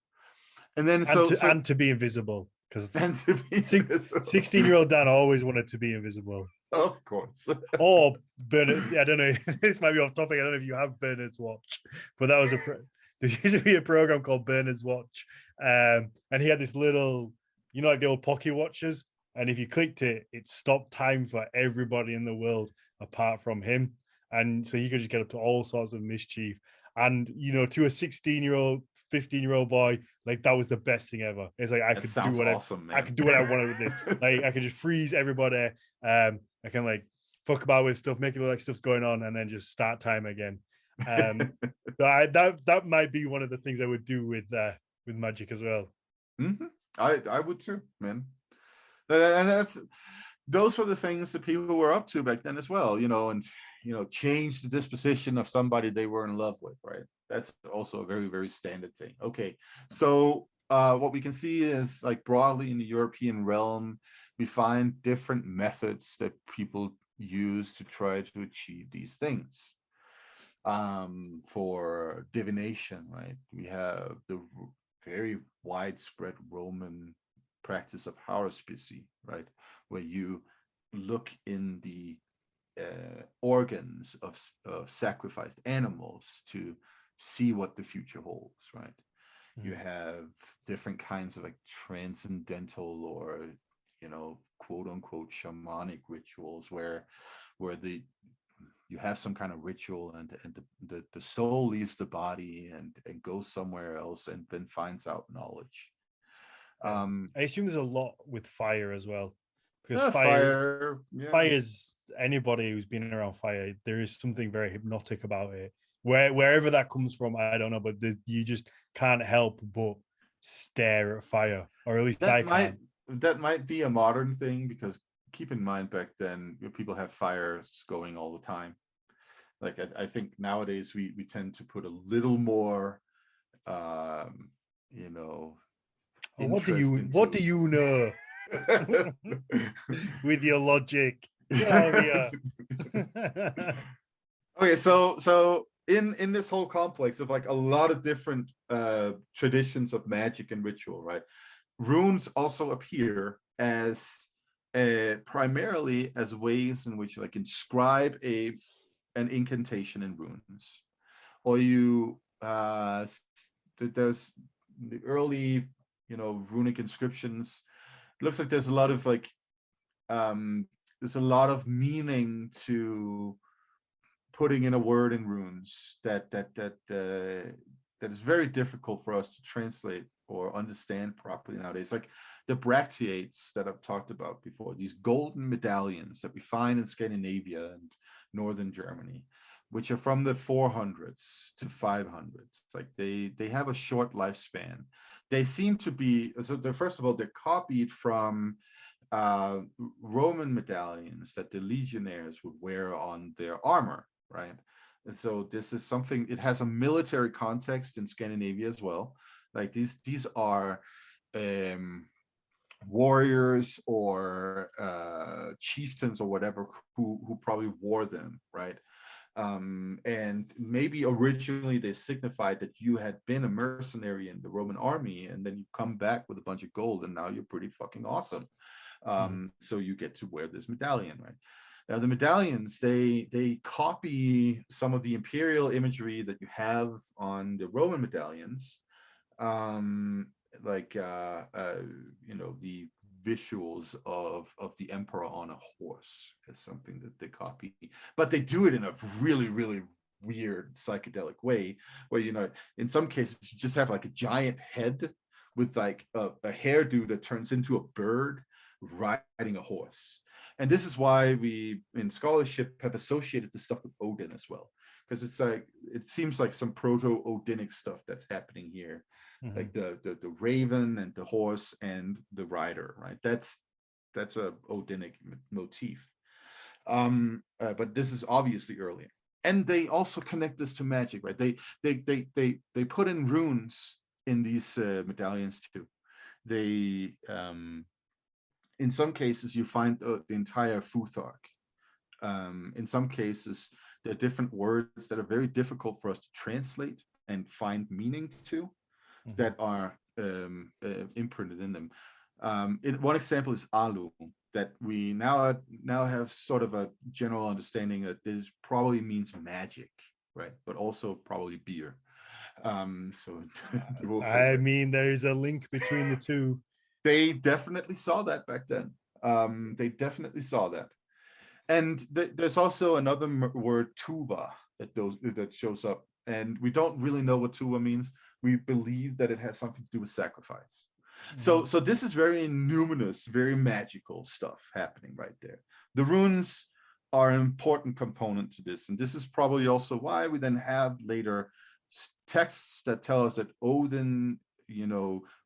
And then and to be invisible, because 16-year-old Dan always wanted to be invisible. Of course. Or Bernard, I don't know. This might be off topic. I don't know if you have Bernard's Watch, but that was there used to be a program called Bernard's Watch, and he had this little, like the old pocket watches, and if you clicked it, it stopped time for everybody in the world apart from him, and so he could just get up to all sorts of mischief. And to a 16-year-old, 15-year-old boy, like that was the best thing ever. It's like I could do whatever. Awesome, I could do what I wanted with this. Like I could just freeze everybody. I can like fuck about with stuff, make it look like stuff's going on, and then just start time again. So that might be one of the things I would do with magic as well. Mm-hmm. I would too, man. And those were the things that people were up to back then as well, and change the disposition of somebody they were in love with, right? That's also a very, very standard thing. Okay, so what we can see is like broadly in the European realm, we find different methods that people use to try to achieve these things. For divination, right? We have the very widespread Roman practice of haruspicy, right? Where you look in the organs of sacrificed animals to see what the future holds, right? Mm-hmm. You have different kinds of like transcendental or quote unquote shamanic rituals where you have some kind of ritual and the soul leaves the body and goes somewhere else and then finds out knowledge. I assume there's a lot with fire as well. Because fire is anybody who's been around fire, there is something very hypnotic about it. Wherever that comes from, I don't know, but you just can't help but stare at fire, or at least that might be a modern thing, because keep in mind back then people have fires going all the time. Like I think nowadays we tend to put a little more what do you know? With your logic. Okay, so in this whole complex of like a lot of different traditions of magic and ritual, right? Runes also appear as primarily as ways in which like inscribe an incantation in runes, or there's the early runic inscriptions. It looks like there's a lot of like there's a lot of meaning to putting in a word in runes that is very difficult for us to translate or understand properly nowadays. Like the bracteates that I've talked about before, these golden medallions that we find in Scandinavia and northern Germany, which are from the 400s to 500s. Like they have a short lifespan. They seem to be, so first of all, they're copied from uh, Roman medallions that the legionnaires would wear on their armor, right? And so this is something, it has a military context in Scandinavia as well. Like these are um, warriors or chieftains or whatever who probably wore them, right? And maybe originally they signified that you had been a mercenary in the Roman army, and then you come back with a bunch of gold, and now you're pretty fucking awesome. So you get to wear this medallion, right? Now the medallions, they copy some of the imperial imagery that you have on the Roman medallions, like the visuals of the emperor on a horse is something that they copy, but they do it in a really, really weird psychedelic way, where in some cases you just have like a giant head with like a hairdo that turns into a bird riding a horse. And this is why we in scholarship have associated this stuff with Odin as well, because it's like, it seems like some proto-Odinic stuff that's happening here. Like the raven and the horse and the rider, right? That's a Odinic motif. But this is obviously earlier, and they also connect this to magic, right? They put in runes in these medallions too. They in some cases you find the entire Futhark. In some cases there are different words that are very difficult for us to translate and find meaning to, that are imprinted in them. One example is alu, that we now have sort of a general understanding that this probably means magic, right? But also probably beer. So I mean, there's a link between the two. They definitely saw that back then. They definitely saw that. And there's also another word, tuva, that shows up, and we don't really know what tuva means. We believe that it has something to do with sacrifice. So this is very numinous, very magical stuff happening right there. The runes are an important component to this, and this is probably also why we then have later texts that tell us that Odin,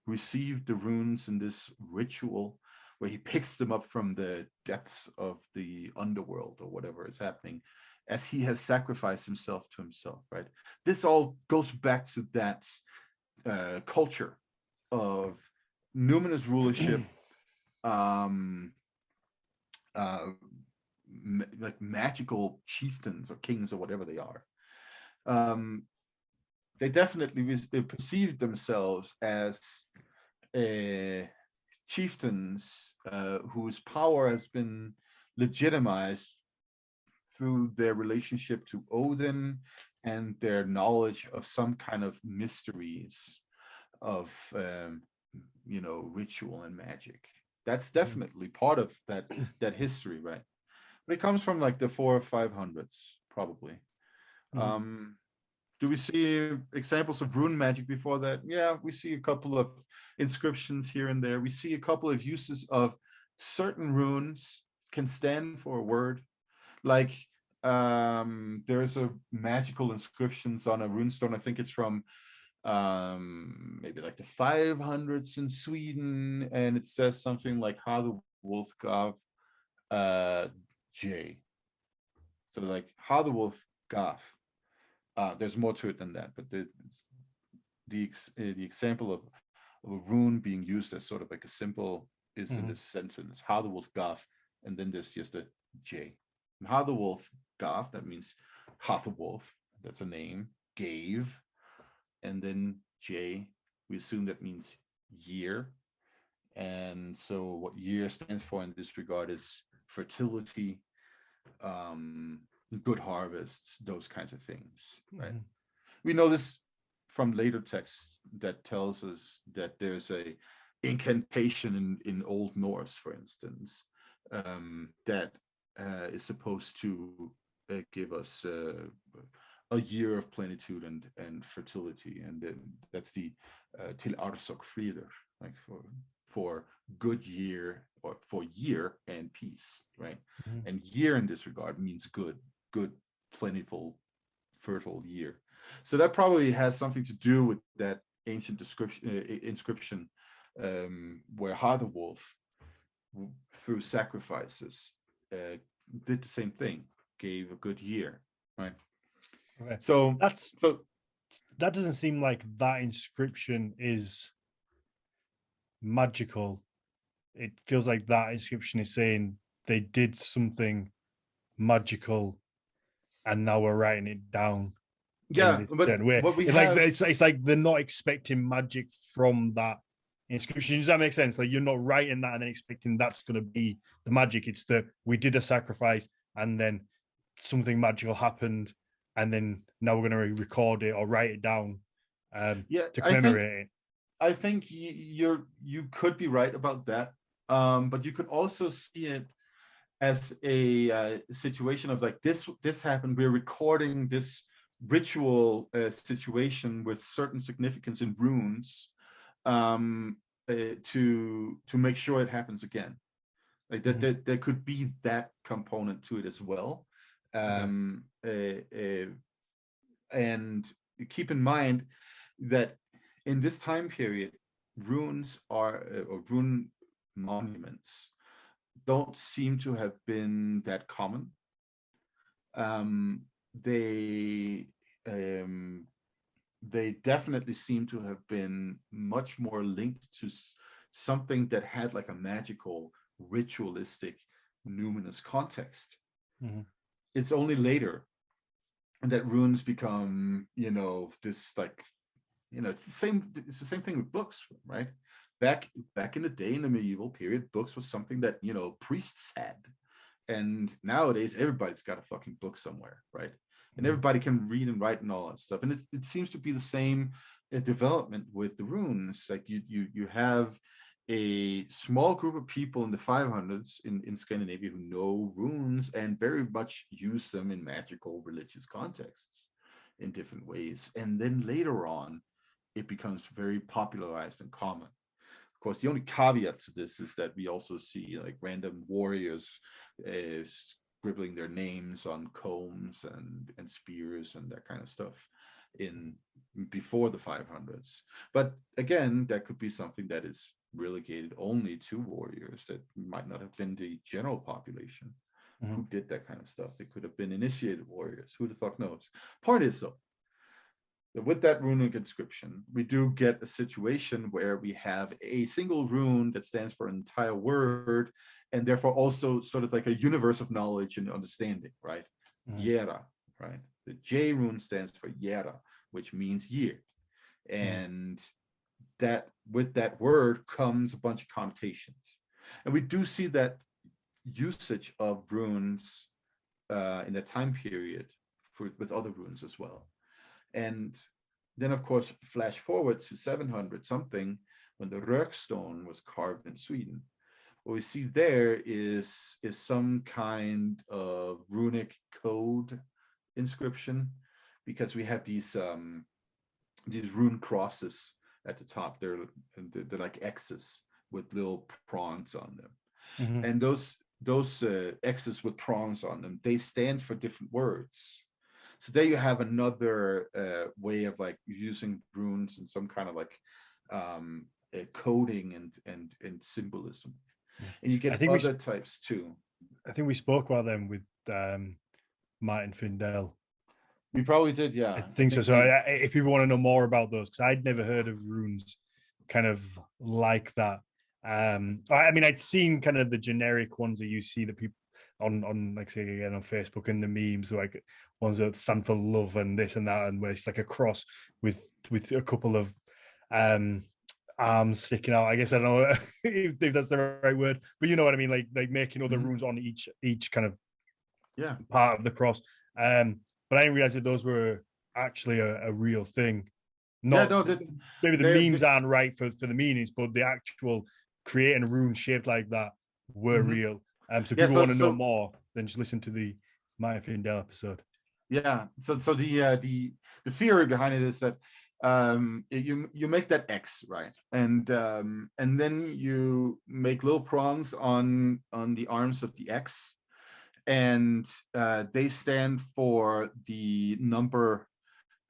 received the runes in this ritual where he picks them up from the depths of the underworld or whatever is happening, as he has sacrificed himself to himself, right? This all goes back to that culture of numinous rulership, like magical chieftains or kings or whatever they are. They definitely perceived themselves as chieftains whose power has been legitimized through their relationship to Odin and their knowledge of some kind of mysteries of ritual and magic. That's definitely part of that history, right? But it comes from like the 400s or 500s probably. Do we see examples of rune magic before that? Yeah, we see a couple of inscriptions here and there. We see a couple of uses of certain runes can stand for a word. Like there's a magical inscriptions on a runestone. I think it's from maybe like the 500s in Sweden, and it says something like how the wolf gav J. So like how the wolf gav. There's more to it than that, but the example of a rune being used as sort of like a symbol is in this sentence, how the wolf gav, and then there's just a J. And how the wolf gav, that means how the wolf, that's a name, gave, and then J, we assume that means year. And so what year stands for in this regard is fertility, good harvests, those kinds of things, right? We know this from later texts that tells us that there's a incantation in Old Norse, for instance, that is supposed to give us a year of plenitude and fertility, and then that's the til arsok frider, like for good year, or for year and peace, right? And year in this regard means good, plentiful, fertile year. So that probably has something to do with that ancient inscription where Hardewolf through sacrifices, did the same thing, gave a good year, right? Okay. So that doesn't seem like that inscription is magical. It feels like that inscription is saying they did something magical and now we're writing it down. yeah, but what we it's have, like it's like they're not expecting magic from that inscription. Does that make sense? Like you're not writing that and then expecting that's going to be the magic. It's the we did a sacrifice and then something magical happened, and then now we're going to record it or write it down to commemorate it. I think you could be right about that, but you could also see it as a situation of like this happened. We're recording this ritual situation with certain significance in runes to make sure it happens again. Like that, there could be that component to it as well. And keep in mind that in this time period, runes or rune monuments don't seem to have been that common. They definitely seem to have been much more linked to something that had like a magical, ritualistic, numinous context. It's only later that runes become, this like, it's the same thing with books, right? Back in the day, in the medieval period, books was something that, priests had. And nowadays, everybody's got a fucking book somewhere, right? And everybody can read and write and all that stuff. And it seems to be the same development with the runes. Like you have a small group of people in the 500s in Scandinavia who know runes and very much use them in magical religious contexts in different ways. And then later on, it becomes very popularized and common. Of course, the only caveat to this is that we also see like random warriors scribbling their names on combs and spears and that kind of stuff in before the 500s. But again, that could be something that is relegated only to warriors. That might not have been the general population who did that kind of stuff. It could have been initiated warriors. Who the fuck knows? Point is though, with that runic inscription, we do get a situation where we have a single rune that stands for an entire word, and therefore also sort of like a universe of knowledge and understanding, right? Yera, right? The J rune stands for Yera, which means year. And that with that word comes a bunch of connotations. And we do see that usage of runes in that time period with other runes as well. And then, of course, flash forward to 700 something when the Rökstone was carved in Sweden. What we see there is some kind of runic code inscription, because we have these rune crosses at the top. They're like X's with little prongs on them, and those X's with prongs on them, they stand for different words. So there you have another way of like using runes and some kind of like coding and symbolism. And you get other types too. I think we spoke about them with Martin Findell. We probably did, yeah. I think so. So if people want to know more about those, because I'd never heard of runes kind of like that. I mean, I'd seen kind of the generic ones that you see that people on like say again on Facebook and the memes, like ones that stand for love and this and that, and where it's like a cross with a couple of arms sticking out. I guess I don't know if that's the right word, but you know what I mean, like making other runes on each kind of part of the cross. But I didn't realize that those were actually a real thing. Maybe the memes aren't right for the meanings, but the actual creating a rune shaped like that were real. So if people want to know more, then just listen to the Martin Findell episode. Yeah. So the theory behind it is that you make that X, right, and then you make little prongs on the arms of the X, and they stand for the number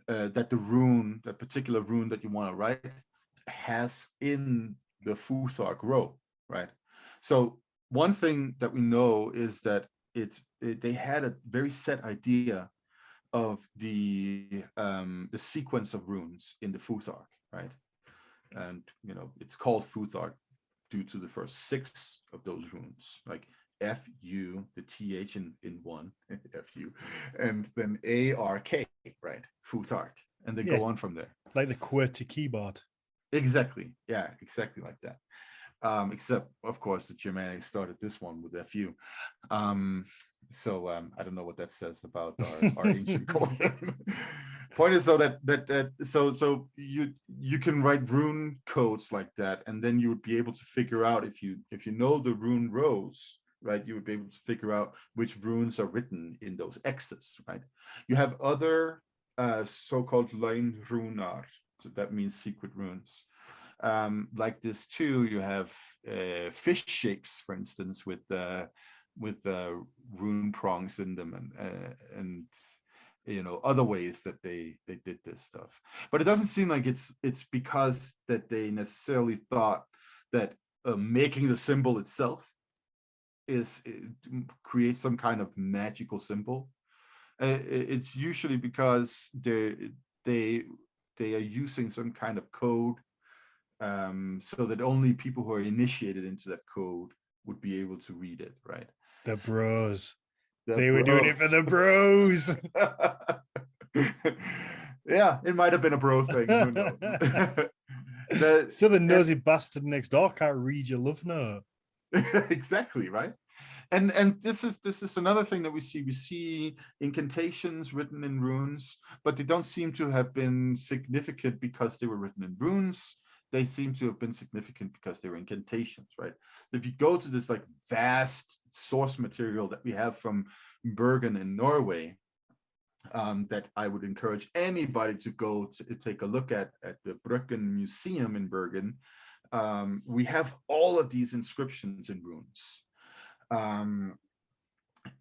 that the particular rune that you want to write has in the Futhark row, right? So one thing that we know is that they had a very set idea of the sequence of runes in the Futhark, right? And it's called Futhark due to the first 6 of those runes, like Fu, the TH in one, Fu, and then ARK, right? Futhark, and they go on from there. Like the QWERTY keyboard. Exactly, yeah, exactly like that. Except, of course, the Germanics started this one with FU. So I don't know what that says about our ancient code. Point is, so so you can write rune codes like that, and then you would be able to figure out if you know the rune rows, right? You would be able to figure out which runes are written in those X's, right? You have other so-called line runar, so that means secret runes. Like this too, you have fish shapes, for instance, with rune prongs in them, and other ways that they did this stuff. But it doesn't seem like it's because that they necessarily thought that making the symbol itself creates some kind of magical symbol. It's usually because they are using some kind of code, so that only people who are initiated into that code would be able to read it, right? The bros. They were doing it for the bros. Yeah, it might have been a bro thing. Who knows? So the nosy bastard next door can't read your love note. Exactly, right? And this is another thing that we see. We see incantations written in runes, but they don't seem to have been significant because they were written in runes. They seem to have been significant because they were incantations, right? If you go to this like vast source material that we have from Bergen in Norway, that I would encourage anybody to go to take a look at the Brøcken Museum in Bergen, we have all of these inscriptions in runes,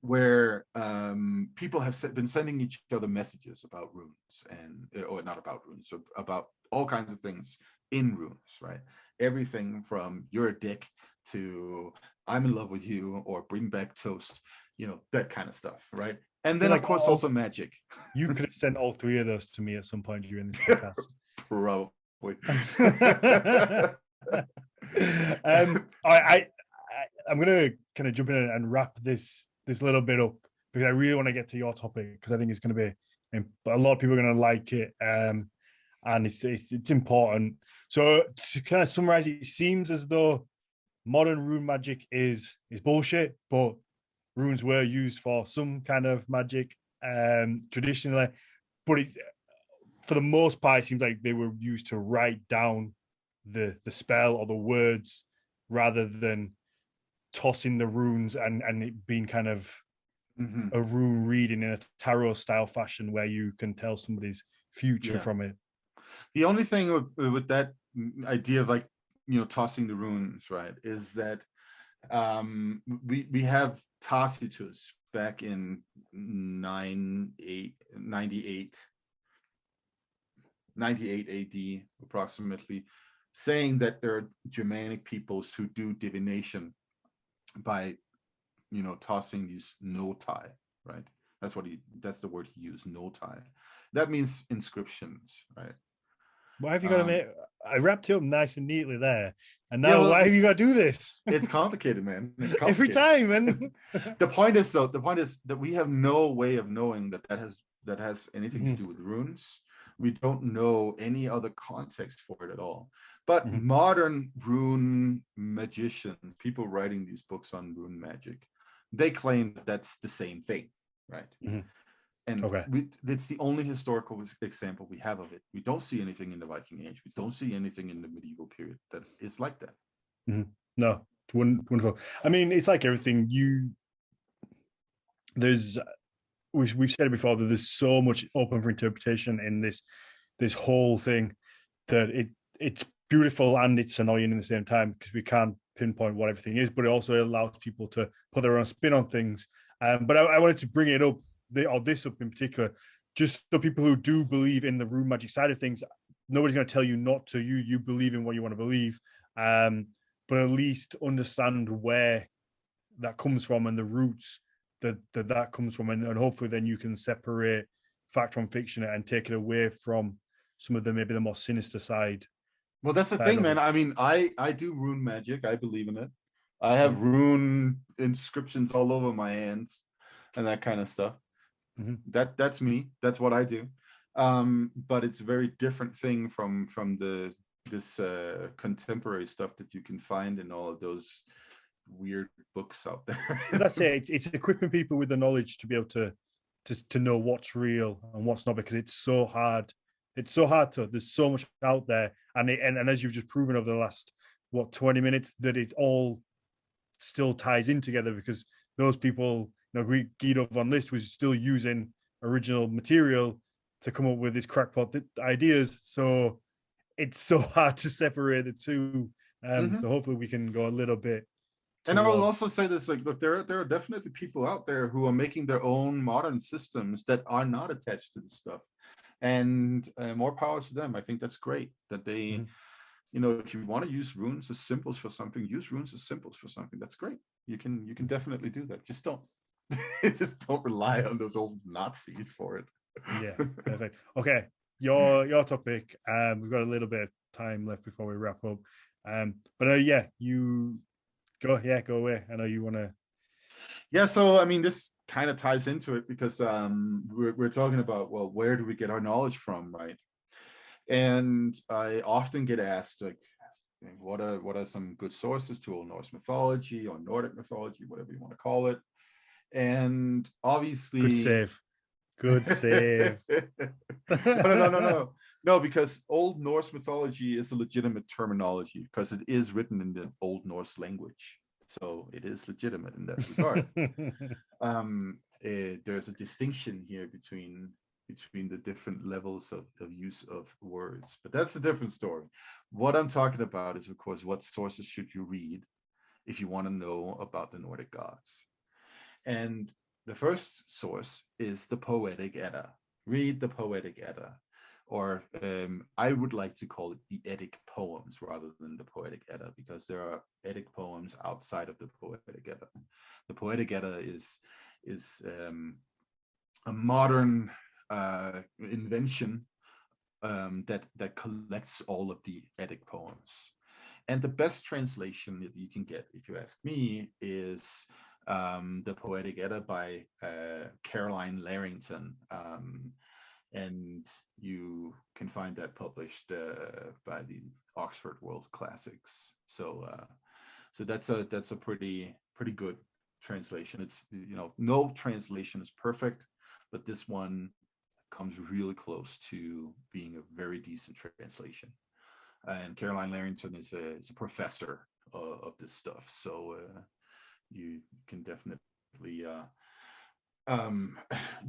where people have been sending each other messages about runes, or not about runes, so about all kinds of things in runes, right? Everything from "you're a dick" to "I'm in love with you" or "bring back toast," that kind of stuff, right? And then, of course, also magic. You could have sent all 3 of those to me at some point during this podcast. Probably. I'm gonna kind of jump in and wrap this little bit up, because I really want to get to your topic, because I think it's going to be a lot of people are going to like it, and it's important. So to kind of summarize, it seems as though modern rune magic is bullshit, but runes were used for some kind of magic traditionally, but for the most part, it seems like they were used to write down the spell or the words, rather than tossing the runes and it being kind of a rune reading in a tarot style fashion where you can tell somebody's future from it. The only thing with that idea of tossing the runes, right, is that we have Tacitus back in 98 AD approximately, saying that there are Germanic peoples who do divination by tossing these notai, right? That's the word he used, notai. That means inscriptions, right? Why have you got to make? I wrapped you up nice and neatly there, and now why have you got to do this? It's complicated, man. It's complicated. Every time, man. The point is that we have no way of knowing that has anything to do with runes. We don't know any other context for it at all. But modern rune magicians, people writing these books on rune magic, they claim that that's the same thing, right? And it's the only historical example we have of it. We don't see anything in the Viking Age. We don't see anything in the medieval period that is like that. No, it's wonderful. I mean, it's like everything. We've said it before, that there's so much open for interpretation in this whole thing, that it's beautiful and it's annoying in the same time, because we can't pinpoint what everything is, but it also allows people to put their own spin on things. But I wanted to bring it up, this up in particular, just so people who do believe in the rune magic side of things, nobody's going to tell you not to. You believe in what you want to believe, but at least understand where that comes from and the roots that comes from, and hopefully then you can separate fact from fiction and take it away from some of the maybe the more sinister side. Well, that's the thing, man. I mean, I do rune magic. I believe in it. I have rune inscriptions all over my hands and that kind of stuff. That's me. That's what I do. But it's a very different thing from this contemporary stuff that you can find in all of those weird books out there. That's it. It's equipping people with the knowledge to be able to know what's real and what's not, because it's so hard. It's so hard to. There's so much out there, and as you've just proven over the last 20 minutes, that it all still ties in together, because those people, Guido von List was still using original material to come up with these crackpot ideas. So it's so hard to separate the two. So hopefully we can go a little bit. And I will also say this, like, look, there are definitely people out there who are making their own modern systems that are not attached to this stuff, and more power to them. I think that's great that they, if you want to use runes as symbols for something, use runes as symbols for something. That's great. You can definitely do that. Just don't rely on those old Nazis for it. Yeah, perfect. Okay, your topic. We've got a little bit of time left before we wrap up. But you go away. I know you want to. Yeah, so I mean, this kind of ties into it, because we're talking about, well, where do we get our knowledge from, right? And I often get asked, like, what are some good sources to Old Norse mythology or Nordic mythology, whatever you want to call it? And obviously, good save. No, because Old Norse mythology is a legitimate terminology, because it is written in the Old Norse language. So it is legitimate in that regard. There's a distinction here between the different levels of use of words, but that's a different story. What I'm talking about is, of course, what sources should you read if you want to know about the Nordic gods? And the first source is the Poetic Edda. Read the Poetic Edda, or I would like to call it the Eddic poems rather than the Poetic Edda, because there are Eddic poems outside of the Poetic Edda. The Poetic Edda is a modern invention that collects all of the Eddic poems. And the best translation that you can get, if you ask me, is the Poetic Edda by Carolyne Larrington. And you can find that published by the Oxford World Classics. So that's a pretty good translation. It's, no translation is perfect, but this one comes really close to being a very decent translation. And Carolyne Larrington is a professor of this stuff, so you can definitely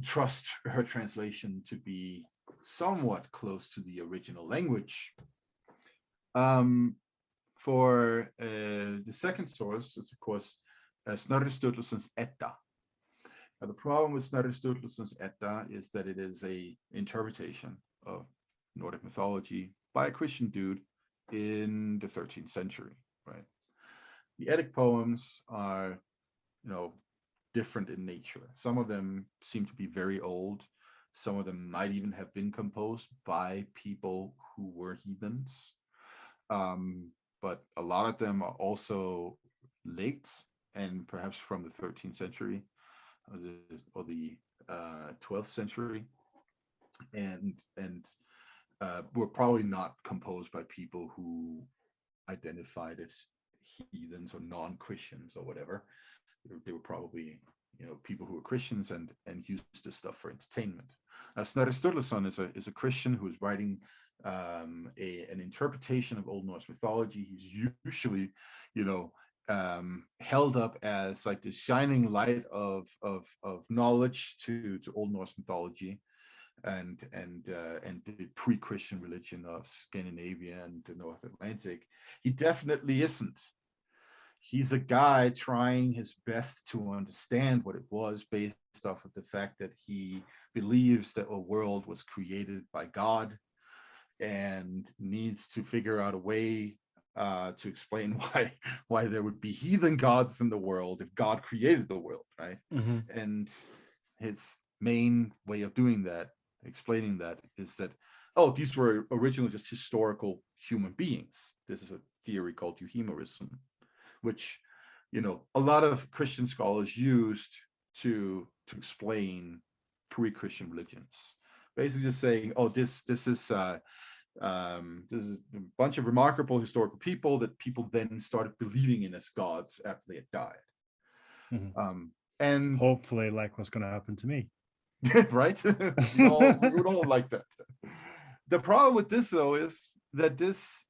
trust her translation to be somewhat close to the original language. For the second source, it's of course Snorri Sturluson's Edda. Now, the problem with Snorri Sturluson's Edda is that it is a interpretation of Nordic mythology by a Christian dude in the 13th century, right? The Eddic poems are, different in nature. Some of them seem to be very old. Some of them might even have been composed by people who were heathens. But a lot of them are also late, and perhaps from the 13th century or the 12th century, and were probably not composed by people who identified as heathens or non-Christians or whatever. They were probably, people who were Christians and used this stuff for entertainment. Snorri Sturluson is a Christian who is writing an interpretation of Old Norse mythology. He's usually, held up as like the shining light of knowledge to Old Norse mythology and the pre-Christian religion of Scandinavia and the North Atlantic. He definitely isn't. He's a guy trying his best to understand what it was, based off of the fact that he believes that a world was created by God and needs to figure out a way to explain why there would be heathen gods in the world if God created the world, right? And his main way of doing that, explaining that, is that, oh, these were originally just historical human beings. This is a theory called euhemerism, which, you know, a lot of Christian scholars used to explain pre-Christian religions, basically just saying, oh, this is a bunch of remarkable historical people that people then started believing in as gods after they had died. And hopefully, like what's going to happen to me, right? we would all like that. The problem with this, though, is that this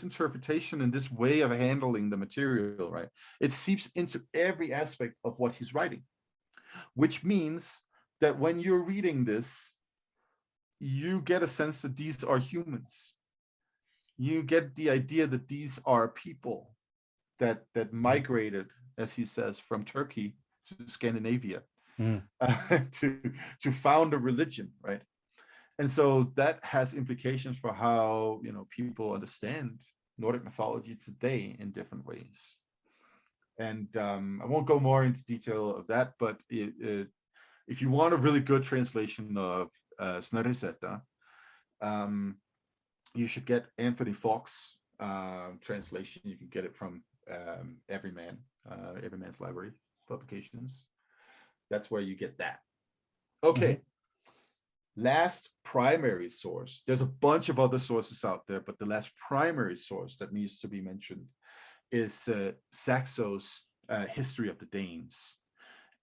interpretation and this way of handling the material, right, it seeps into every aspect of what he's writing, which means that when you're reading this, you get a sense that these are humans. You get the idea that these are people that migrated, as he says, from Turkey to Scandinavia to found a religion, right? And so that has implications for how, you know, people understand Nordic mythology today in different ways. And I won't go more into detail of that, but if you want a really good translation of Snorri's Edda, you should get Anthony Faulkes' translation. You can get it from Everyman's Library Publications. That's where you get that. Okay. Last primary source. There's a bunch of other sources out there, but the last primary source that needs to be mentioned is Saxo's History of the Danes.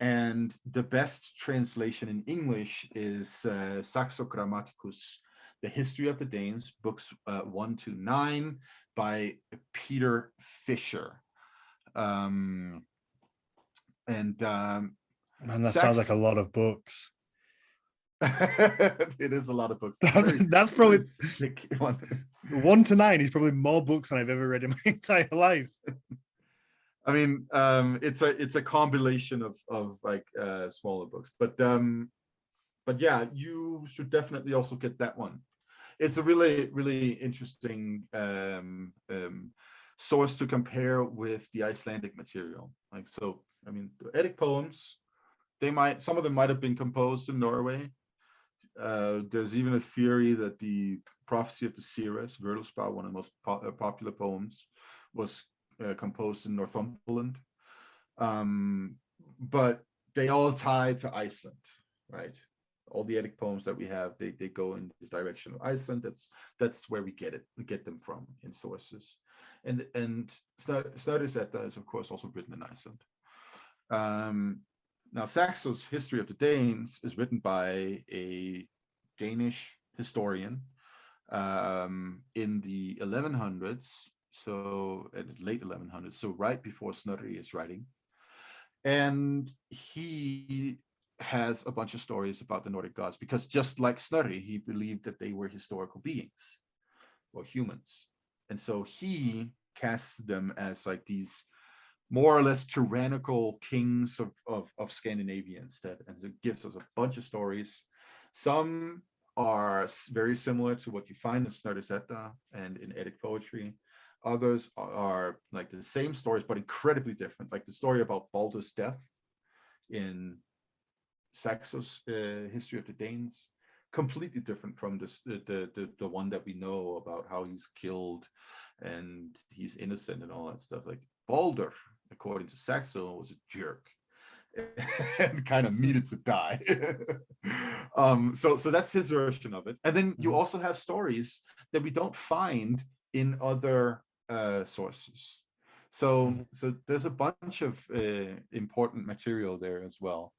And the best translation in English is Saxo Grammaticus, The History of the Danes, books 1 to 9 by Peter Fisher. Man, that sounds like a lot of books. It is a lot of books. That's probably 1 to 9 is probably more books than I've ever read in my entire life. I mean, it's a compilation of like smaller books, but yeah, you should definitely also get that one. It's a really, really interesting source to compare with the Icelandic material. Like, so, I mean, the Eddic poems, some of them might have been composed in Norway. There's even a theory that the Prophecy of the Seeress, Völuspá, one of the most popular poems, was composed in Northumberland. But they all tie to Iceland, right? All the Eddic poems that we have, they go in the direction of Iceland. That's where we get them from in sources. And Snorri's Edda is, of course, also written in Iceland. Now, Saxo's History of the Danes is written by a Danish historian in the 1100s, so at late 1100s, so right before Snorri is writing. And he has a bunch of stories about the Nordic gods, because just like Snorri, he believed that they were historical beings or humans. And so he casts them as like these more or less tyrannical kings of Scandinavia instead. And it gives us a bunch of stories. Some are very similar to what you find in Snorri's Edda and in Eddic poetry. Others are like the same stories, but incredibly different. Like the story about Baldur's death in Saxo's History of the Danes, completely different from the one that we know about how he's killed and he's innocent and all that stuff. Like Baldur, according to Saxo, was a jerk and kind of needed to die. So that's his version of it. And then you also have stories that we don't find in other sources. So there's a bunch of important material there as well.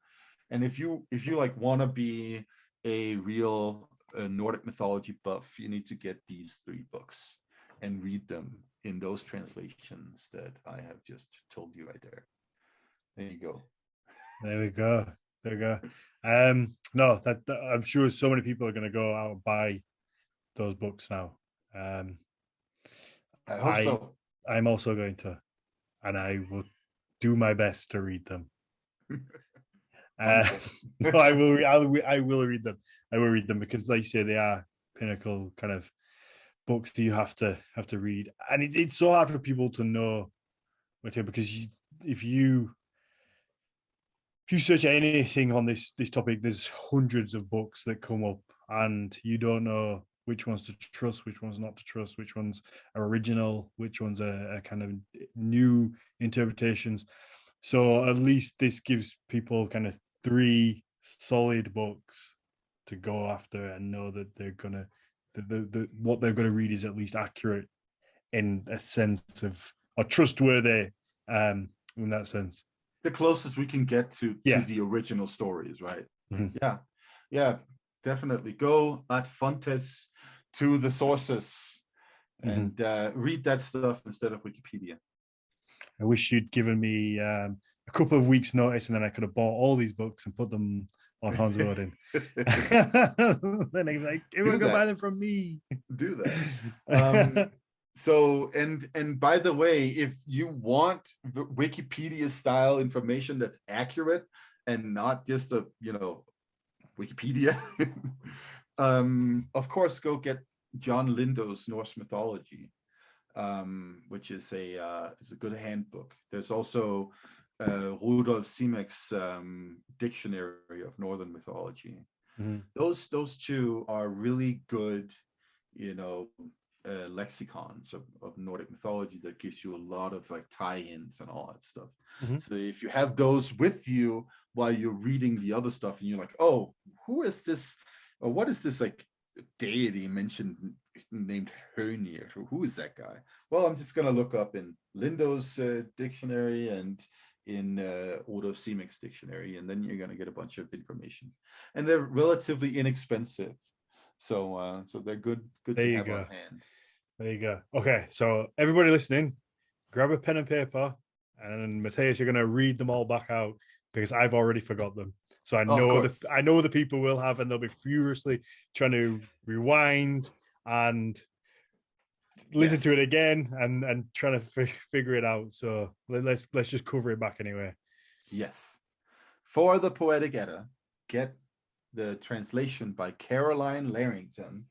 And if you like want to be a real Nordic mythology buff, you need to get these 3 books and read them in those translations that I have just told you right there. There you go. There we go. No, that I'm sure so many people are going to go out and buy those books now. I hope so. I'm also going to, and I will do my best to read them. No, I will read them. I will read them because, like you say, they are pinnacle kind of books do you have to read? And it's so hard for people to know, because if you search anything on this topic, there's hundreds of books that come up, and you don't know which ones to trust, which ones not to trust, which ones are original, which ones are kind of new interpretations. So at least this gives people kind of 3 solid books to go after and know that they're gonna what they're gonna read is at least accurate in a sense of, or trustworthy, in that sense. The closest we can get to the original stories, right? Mm-hmm. Yeah, definitely go ad fontes, to the sources, and read that stuff instead of Wikipedia. I wish you'd given me a couple of weeks' notice, and then I could have bought all these books and put them on Hans Odin. Then I'd be like, everyone go buy them from me. Do that. So, and by the way, if you want Wikipedia style information that's accurate and not just a, Wikipedia, of course, go get John Lindow's Norse Mythology, which is a good handbook. There's also Rudolf Simek's Dictionary of Northern Mythology. Mm-hmm. Those 2 are really good, lexicons of Nordic mythology that gives you a lot of like tie-ins and all that stuff. Mm-hmm. So if you have those with you while you're reading the other stuff, and you're like, oh, who is this, or what is this like deity mentioned named Hönir? Who is that guy? Well, I'm just gonna look up in Lindow's dictionary and in Rudolf Simek's dictionary, and then you're gonna get a bunch of information, and they're relatively inexpensive. So they're good to have on hand. There you go. Okay, so everybody listening, grab a pen and paper, and Matthias, you're going to read them all back out, because I've already forgot them. So I know the people will have, and they'll be furiously trying to rewind and listen to it again and trying to figure it out. So let's just cover it back anyway. Yes. For the Poetic Edda, get the translation by Carolyne Larrington,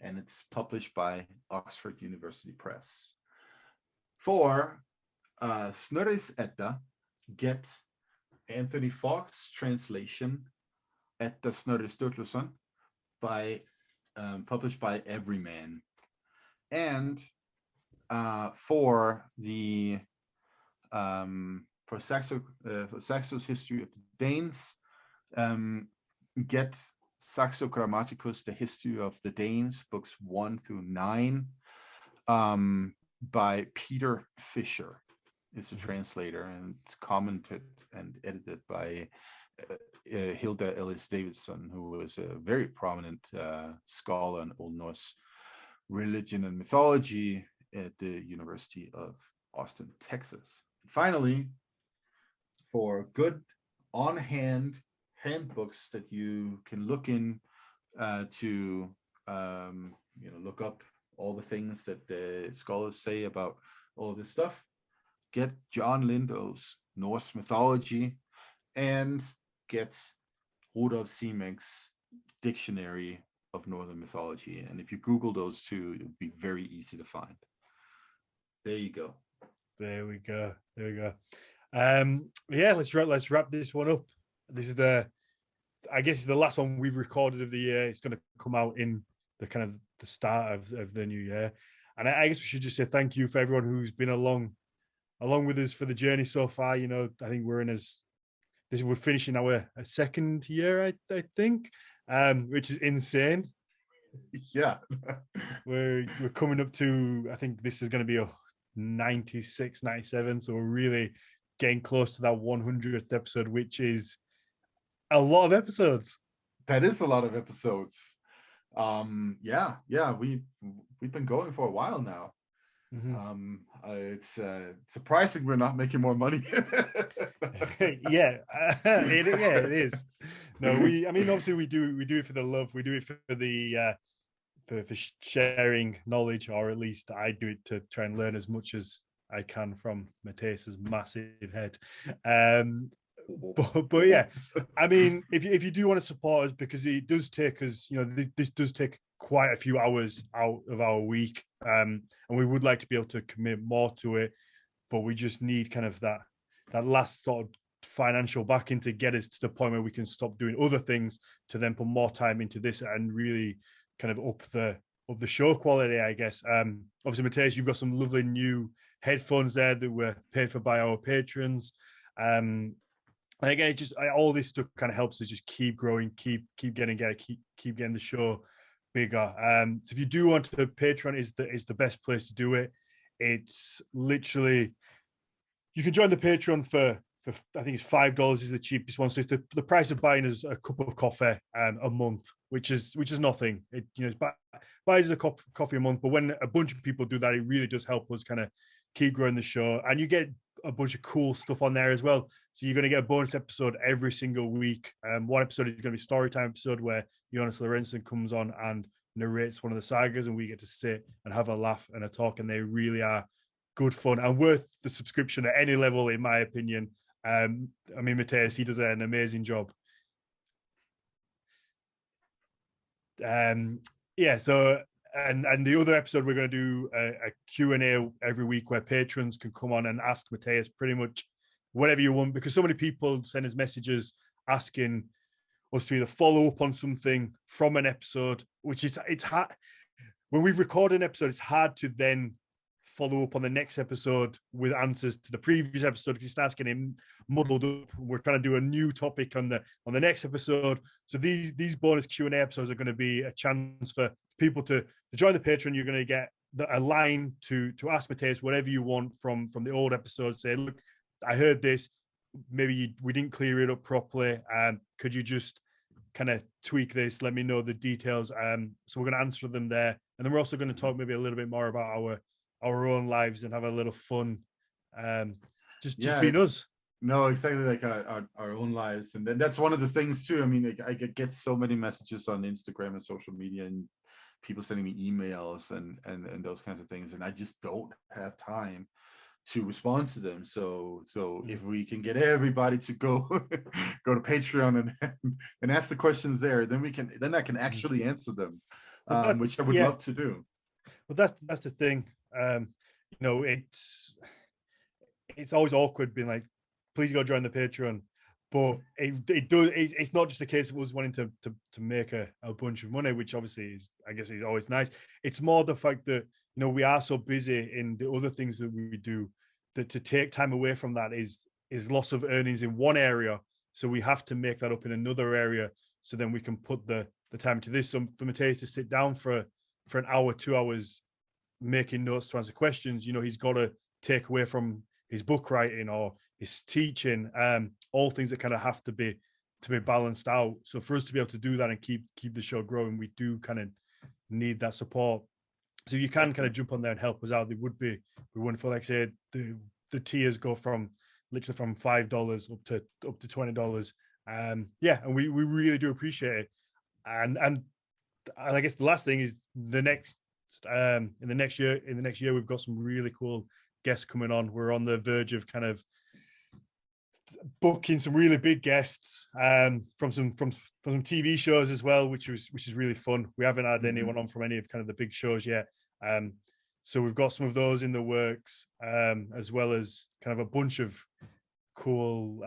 and it's published by Oxford University Press. For Snorri's Edda, get Anthony Faulkes' translation, Edda Snorri Sturluson, published by Everyman. And for Saxo's History of the Danes, get Saxo Grammaticus, The History of the Danes, books 1 through 9, by Peter Fisher, is the translator, and it's commented and edited by Hilda Ellis Davidson, who was a very prominent scholar in Old Norse religion and mythology at the University of Austin, Texas. Finally, for good on-hand handbooks that you can look in to look up all the things that the scholars say about all of this stuff, get John Lindow's Norse Mythology and get Rudolf Simek's Dictionary of Northern Mythology. And if you Google those 2, it'll be very easy to find. There you go. There we go. Yeah, let's wrap this one up. This is I guess it's the last one we've recorded of the year. It's going to come out in the kind of the start of the new year. And I guess we should just say thank you for everyone who's been along with us for the journey so far. I think we're finishing our second year, I think, which is insane. Yeah. we're coming up to, I think this is going to be a 96, 97. So we're really getting close to that 100th episode, which is a lot of episodes. That is a lot of episodes. We've been going for a while now. Mm-hmm. It's surprising we're not making more money. It is. No, obviously we do it for the love. We do it for the for sharing knowledge, or at least I do it to try and learn as much as I can from Matthias's massive head. but yeah, I mean, if you do want to support us, because it does take us, this does take quite a few hours out of our week, and we would like to be able to commit more to it, but we just need kind of that last sort of financial backing to get us to the point where we can stop doing other things to then put more time into this and really kind of up the show quality, I guess. Obviously, Matthias, you've got some lovely new headphones there that were paid for by our patrons. And again, it just all this stuff kind of helps us just keep growing, keep getting the show bigger. So if you do want to, Patreon is the best place to do it. It's literally, you can join the Patreon for I think it's $5 is the cheapest one. So it's the price of buying us a cup of coffee a month, which is nothing. It buys us a coffee a month, but when a bunch of people do that, it really does help us kind of keep growing the show, and you get a bunch of cool stuff on there as well. So you're going to get a bonus episode every single week. One episode is going to be story time episode where Jonas Larrington comes on and narrates one of the sagas, and we get to sit and have a laugh and a talk, and they really are good fun and worth the subscription at any level, in my opinion. I mean, Matthias, he does an amazing job. Yeah, so and the other episode, we're going to do a Q&A every week where patrons can come on and ask Matthias pretty much whatever you want, because so many people send us messages asking us to either follow up on something from an episode, which is, it's hard. When we've recorded an episode, it's hard to then follow up on the next episode with answers to the previous episode, because it starts getting muddled up. We're trying to do a new topic on the next episode. So these bonus Q&A episodes are going to be a chance for people to join the Patreon. You're going to get a line to ask Matthias whatever you want from the old episode. Say, look, I heard this. Maybe we didn't clear it up properly. Could you just kind of tweak this? Let me know the details. So we're going to answer them there. And then we're also going to talk maybe a little bit more about our own lives and have a little fun. Just being us. No, exactly, like our own lives. And then that's one of the things too. I mean, I get so many messages on Instagram and social media, and people sending me emails and those kinds of things, and I just don't have time to respond to them. So if we can get everybody to go to Patreon and ask the questions there, then I can actually answer them, which I would love to do. But that's the thing. It's always awkward being like, please go join the Patreon, but it's not just a case of us wanting to make a bunch of money, which obviously is, I guess, is always nice. It's more the fact that we are so busy in the other things that we do that to take time away from that is loss of earnings in one area. So we have to make that up in another area, so then we can put the time to this. So for Matthias to sit down for an hour, 2 hours making notes to answer questions, he's got to take away from his book writing or his teaching, all things that kind of have to be balanced out. So for us to be able to do that and keep the show growing, we do kind of need that support. So you can kind of jump on there and help us out. It would be wonderful. Like I said, the tiers go from literally from $5 up to $20. Yeah, and we really do appreciate it. And I guess the last thing is in the next year we've got some really cool guests coming on. We're on the verge of kind of booking some really big guests from some TV shows as well, which is really fun. We haven't had anyone on from any of kind of the big shows yet. So we've got some of those in the works, as well as kind of a bunch of cool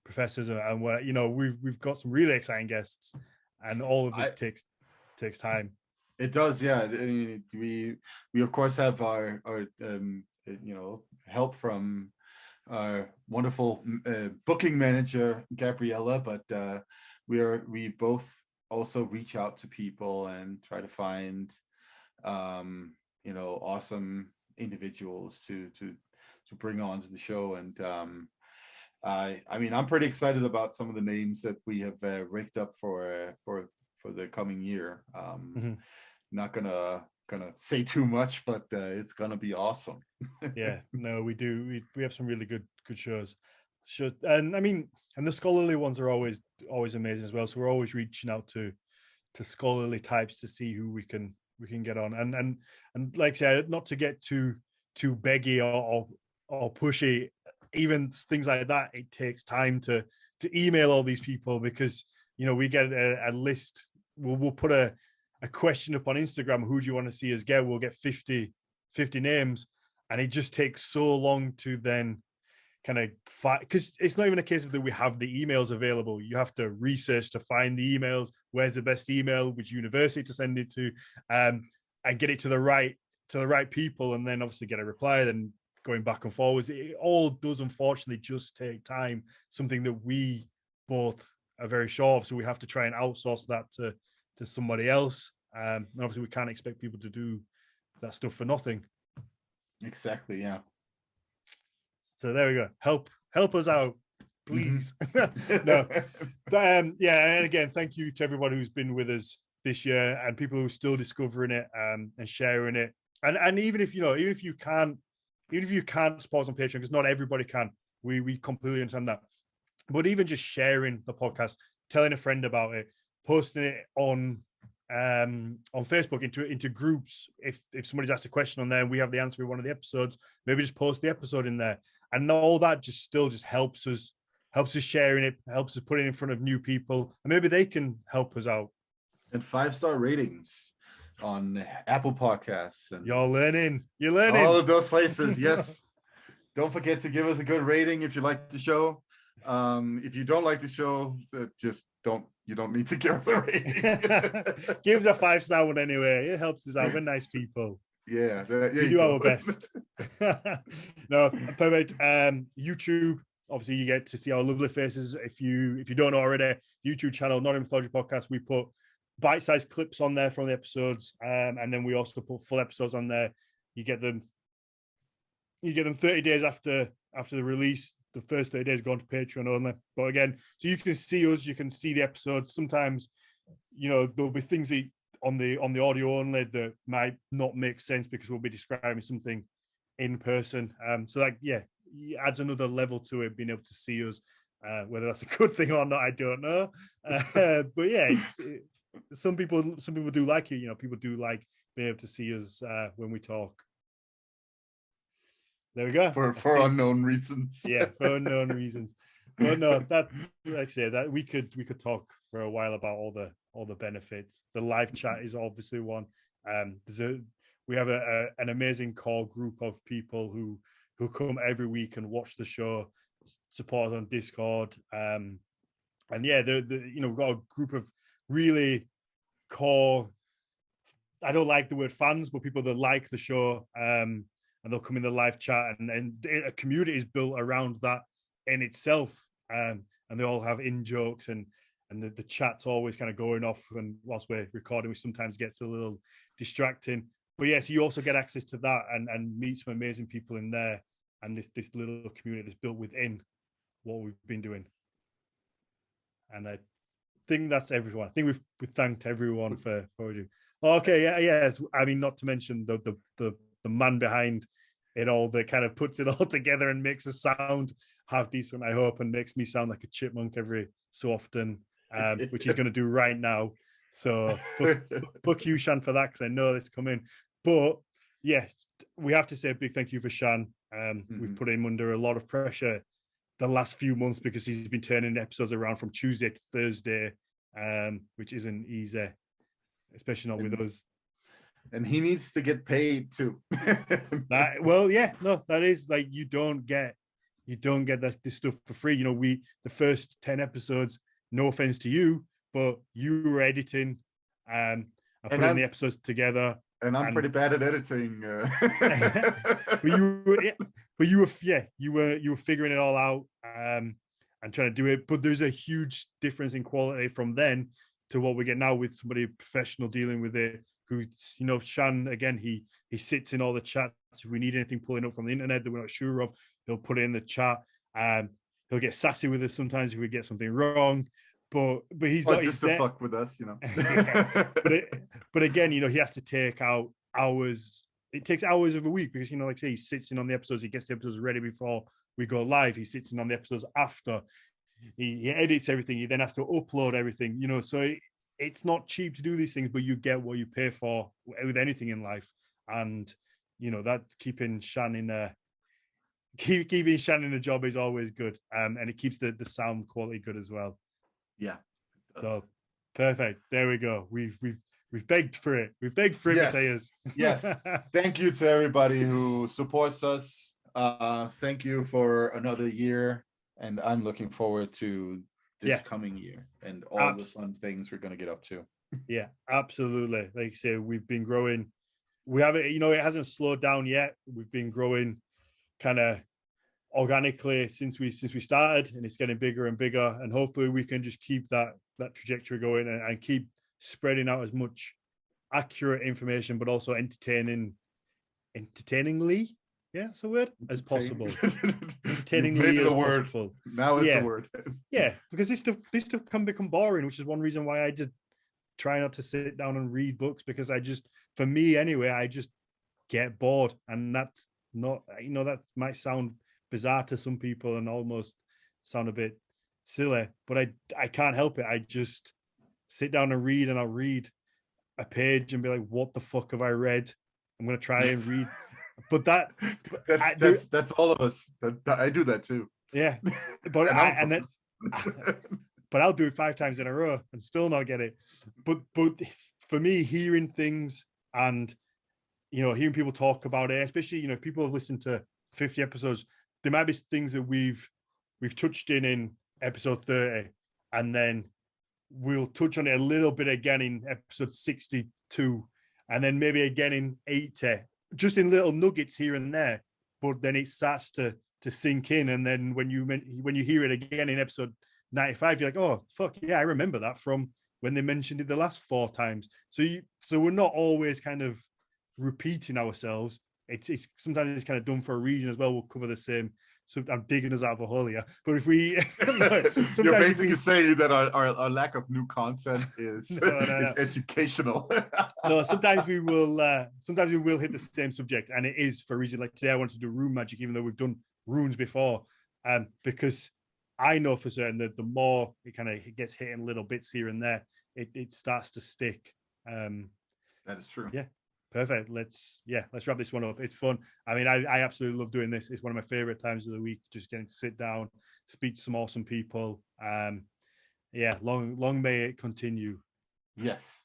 professors, and we've got some really exciting guests, and all of this takes time. It does, yeah. I mean, we of course have our help from our wonderful booking manager Gabriella, but we both also reach out to people and try to find awesome individuals to bring on to the show. And I mean, I'm pretty excited about some of the names that we have raked up for the coming year. Not gonna say too much, but it's gonna be awesome. Yeah, no, we do. We have some really good shows. And I mean, and the scholarly ones are always amazing as well. So we're always reaching out to scholarly types to see who we can get on. And like I said, not to get too beggy or pushy. even things like that, it takes time to email all these people, because we get a list. We'll put a question up on Instagram, who do you want to see us get? We'll get 50 names, and it just takes so long to then kind of find, because it's not even a case of that we have the emails available. You have to research to find the emails, where's the best email, which university to send it to, and get it to the right people, and then obviously get a reply, then going back and forwards. It all does unfortunately just take time, something that we both are very sure of, so we have to try and outsource that to somebody else. And obviously we can't expect people to do that stuff for nothing. Exactly, yeah. So there we go. Help us out, please. Mm-hmm. No. Yeah, and again, thank you to everybody who's been with us this year, and people who are still discovering it and sharing it. And even if you can't support us on Patreon, because not everybody can, we completely understand that. But even just sharing the podcast, telling a friend about it, posting it on Facebook into groups. If somebody's asked a question on there and we have the answer in one of the episodes, maybe just post the episode in there. And all that just helps us sharing it, helps us put it in front of new people, and maybe they can help us out. And 5-star ratings on Apple Podcasts. And you're learning all of those places. Yes. Don't forget to give us a good rating if you like the show. If you don't like the show, you don't need to give us a rating. Give us a 5-star one anyway. It helps us out. We're nice people. Yeah, we do our best. No, perfect. YouTube, obviously you get to see our lovely faces. If you don't know already, YouTube channel, Nordvig Mythology Podcast, we put bite-sized clips on there from the episodes, and then we also put full episodes on there. You get them 30 days after the release. The first 30 days go on to Patreon only. But again, so you can see us, you can see the episodes. Sometimes, there'll be things that on the audio only that might not make sense because we'll be describing something in person. So like, yeah, it adds another level to it, being able to see us. Whether that's a good thing or not, I don't know. But yeah, some people do like it. People do like being able to see us when we talk. There we go. For unknown reasons. Yeah, for unknown reasons. But no, that, like I say, that we could talk for a while about all the benefits. The live chat is obviously one. We have an amazing core group of people who come every week and watch the show, support us on Discord. And yeah, we've got a group of really core, I don't like the word fans, but people that like the show, and they'll come in the live chat, and a community is built around that in itself. And they all have in-jokes, and the chat's always kind of going off, and whilst we're recording, which sometimes gets a little distracting. But yes, you also get access to that and meet some amazing people in there, and this little community that's built within what we've been doing. And I think that's everyone. I think we've thanked everyone for doing. Okay, yeah. I mean, not to mention the man behind it all that kind of puts it all together and makes us sound half decent, I hope, and makes me sound like a chipmunk every so often, which he's going to do right now. So fuck you, Shan, for that, because I know this coming. But yeah, we have to say a big thank you for Shan. We've put him under a lot of pressure the last few months because he's been turning episodes around from Tuesday to Thursday, which isn't easy, especially not with us. And he needs to get paid too. That is like, you don't get this stuff for free. The first 10 episodes, no offense to you, but you were editing and putting the episodes together. And I'm pretty bad at editing. But you were figuring it all out and trying to do it. But there's a huge difference in quality from then to what we get now with somebody professional dealing with it. Who, Shan, again, he sits in all the chats. If we need anything pulling up from the internet that we're not sure of, he'll put it in the chat. He'll get sassy with us sometimes if we get something wrong. But he's not just to fuck with us, Yeah. But again, he has to take out hours. It takes hours of a week because, like I say, he sits in on the episodes. He gets the episodes ready before we go live. He sits in on the episodes after. He edits everything. He then has to upload everything. So it's not cheap to do these things, but you get what you pay for with anything in life. And that keeping Shan keeping Shannon a job is always good, and it keeps the sound quality good as well. Yeah. So perfect. There we go. We've begged for it. We've begged for it, Yes. Matthias. Yes. Thank you to everybody who supports us. Thank you for another year, and I'm looking forward to this coming year and all the fun things we're going to get up to. Yeah, absolutely. Like you say, we've been growing. We haven't, it hasn't slowed down yet. We've been growing kind of organically since we started, and it's getting bigger and bigger. And hopefully, we can just keep that trajectory going and keep spreading out as much accurate information, but also entertaingly, that's a word, as possible. Entertainingly as possible. Now it's a word. Yeah, because this stuff can become boring, which is one reason why I just try not to sit down and read books, because for me anyway, I just get bored, and that's not, that might sound bizarre to some people and almost sound a bit silly, but I can't help it. I just sit down and read, and I'll read a page and be like, what the fuck have I read? I'm going to try and read. But that's all of us. I do that too. Yeah. But but I'll do it 5 times in a row and still not get it. But for me, hearing things and, hearing people talk about it, especially, if people have listened to 50 episodes, there might be things that we've touched in episode 30, and then we'll touch on it a little bit again in episode 62, and then maybe again in 80, just in little nuggets here and there. But then it starts to sink in, and then when you hear it again in episode 95, you're like, oh fuck yeah, I remember that from when they mentioned it the last 4 times. So we're not always kind of repeating ourselves. It's sometimes it's kind of done for a reason as well. We'll cover the same. So I'm digging us out of a hole here. But if we, you're basically saying that our lack of new content is educational. No, sometimes we will hit the same subject, and it is for a reason. Like today, I wanted to do rune magic, even though we've done runes before, because I know for certain that the more it gets hit in little bits here and there, it starts to stick. That is true. Yeah. Perfect. Let's wrap this one up. It's fun. I mean, I absolutely love doing this. It's one of my favorite times of the week, just getting to sit down, speak to some awesome people. Long may it continue. Yes.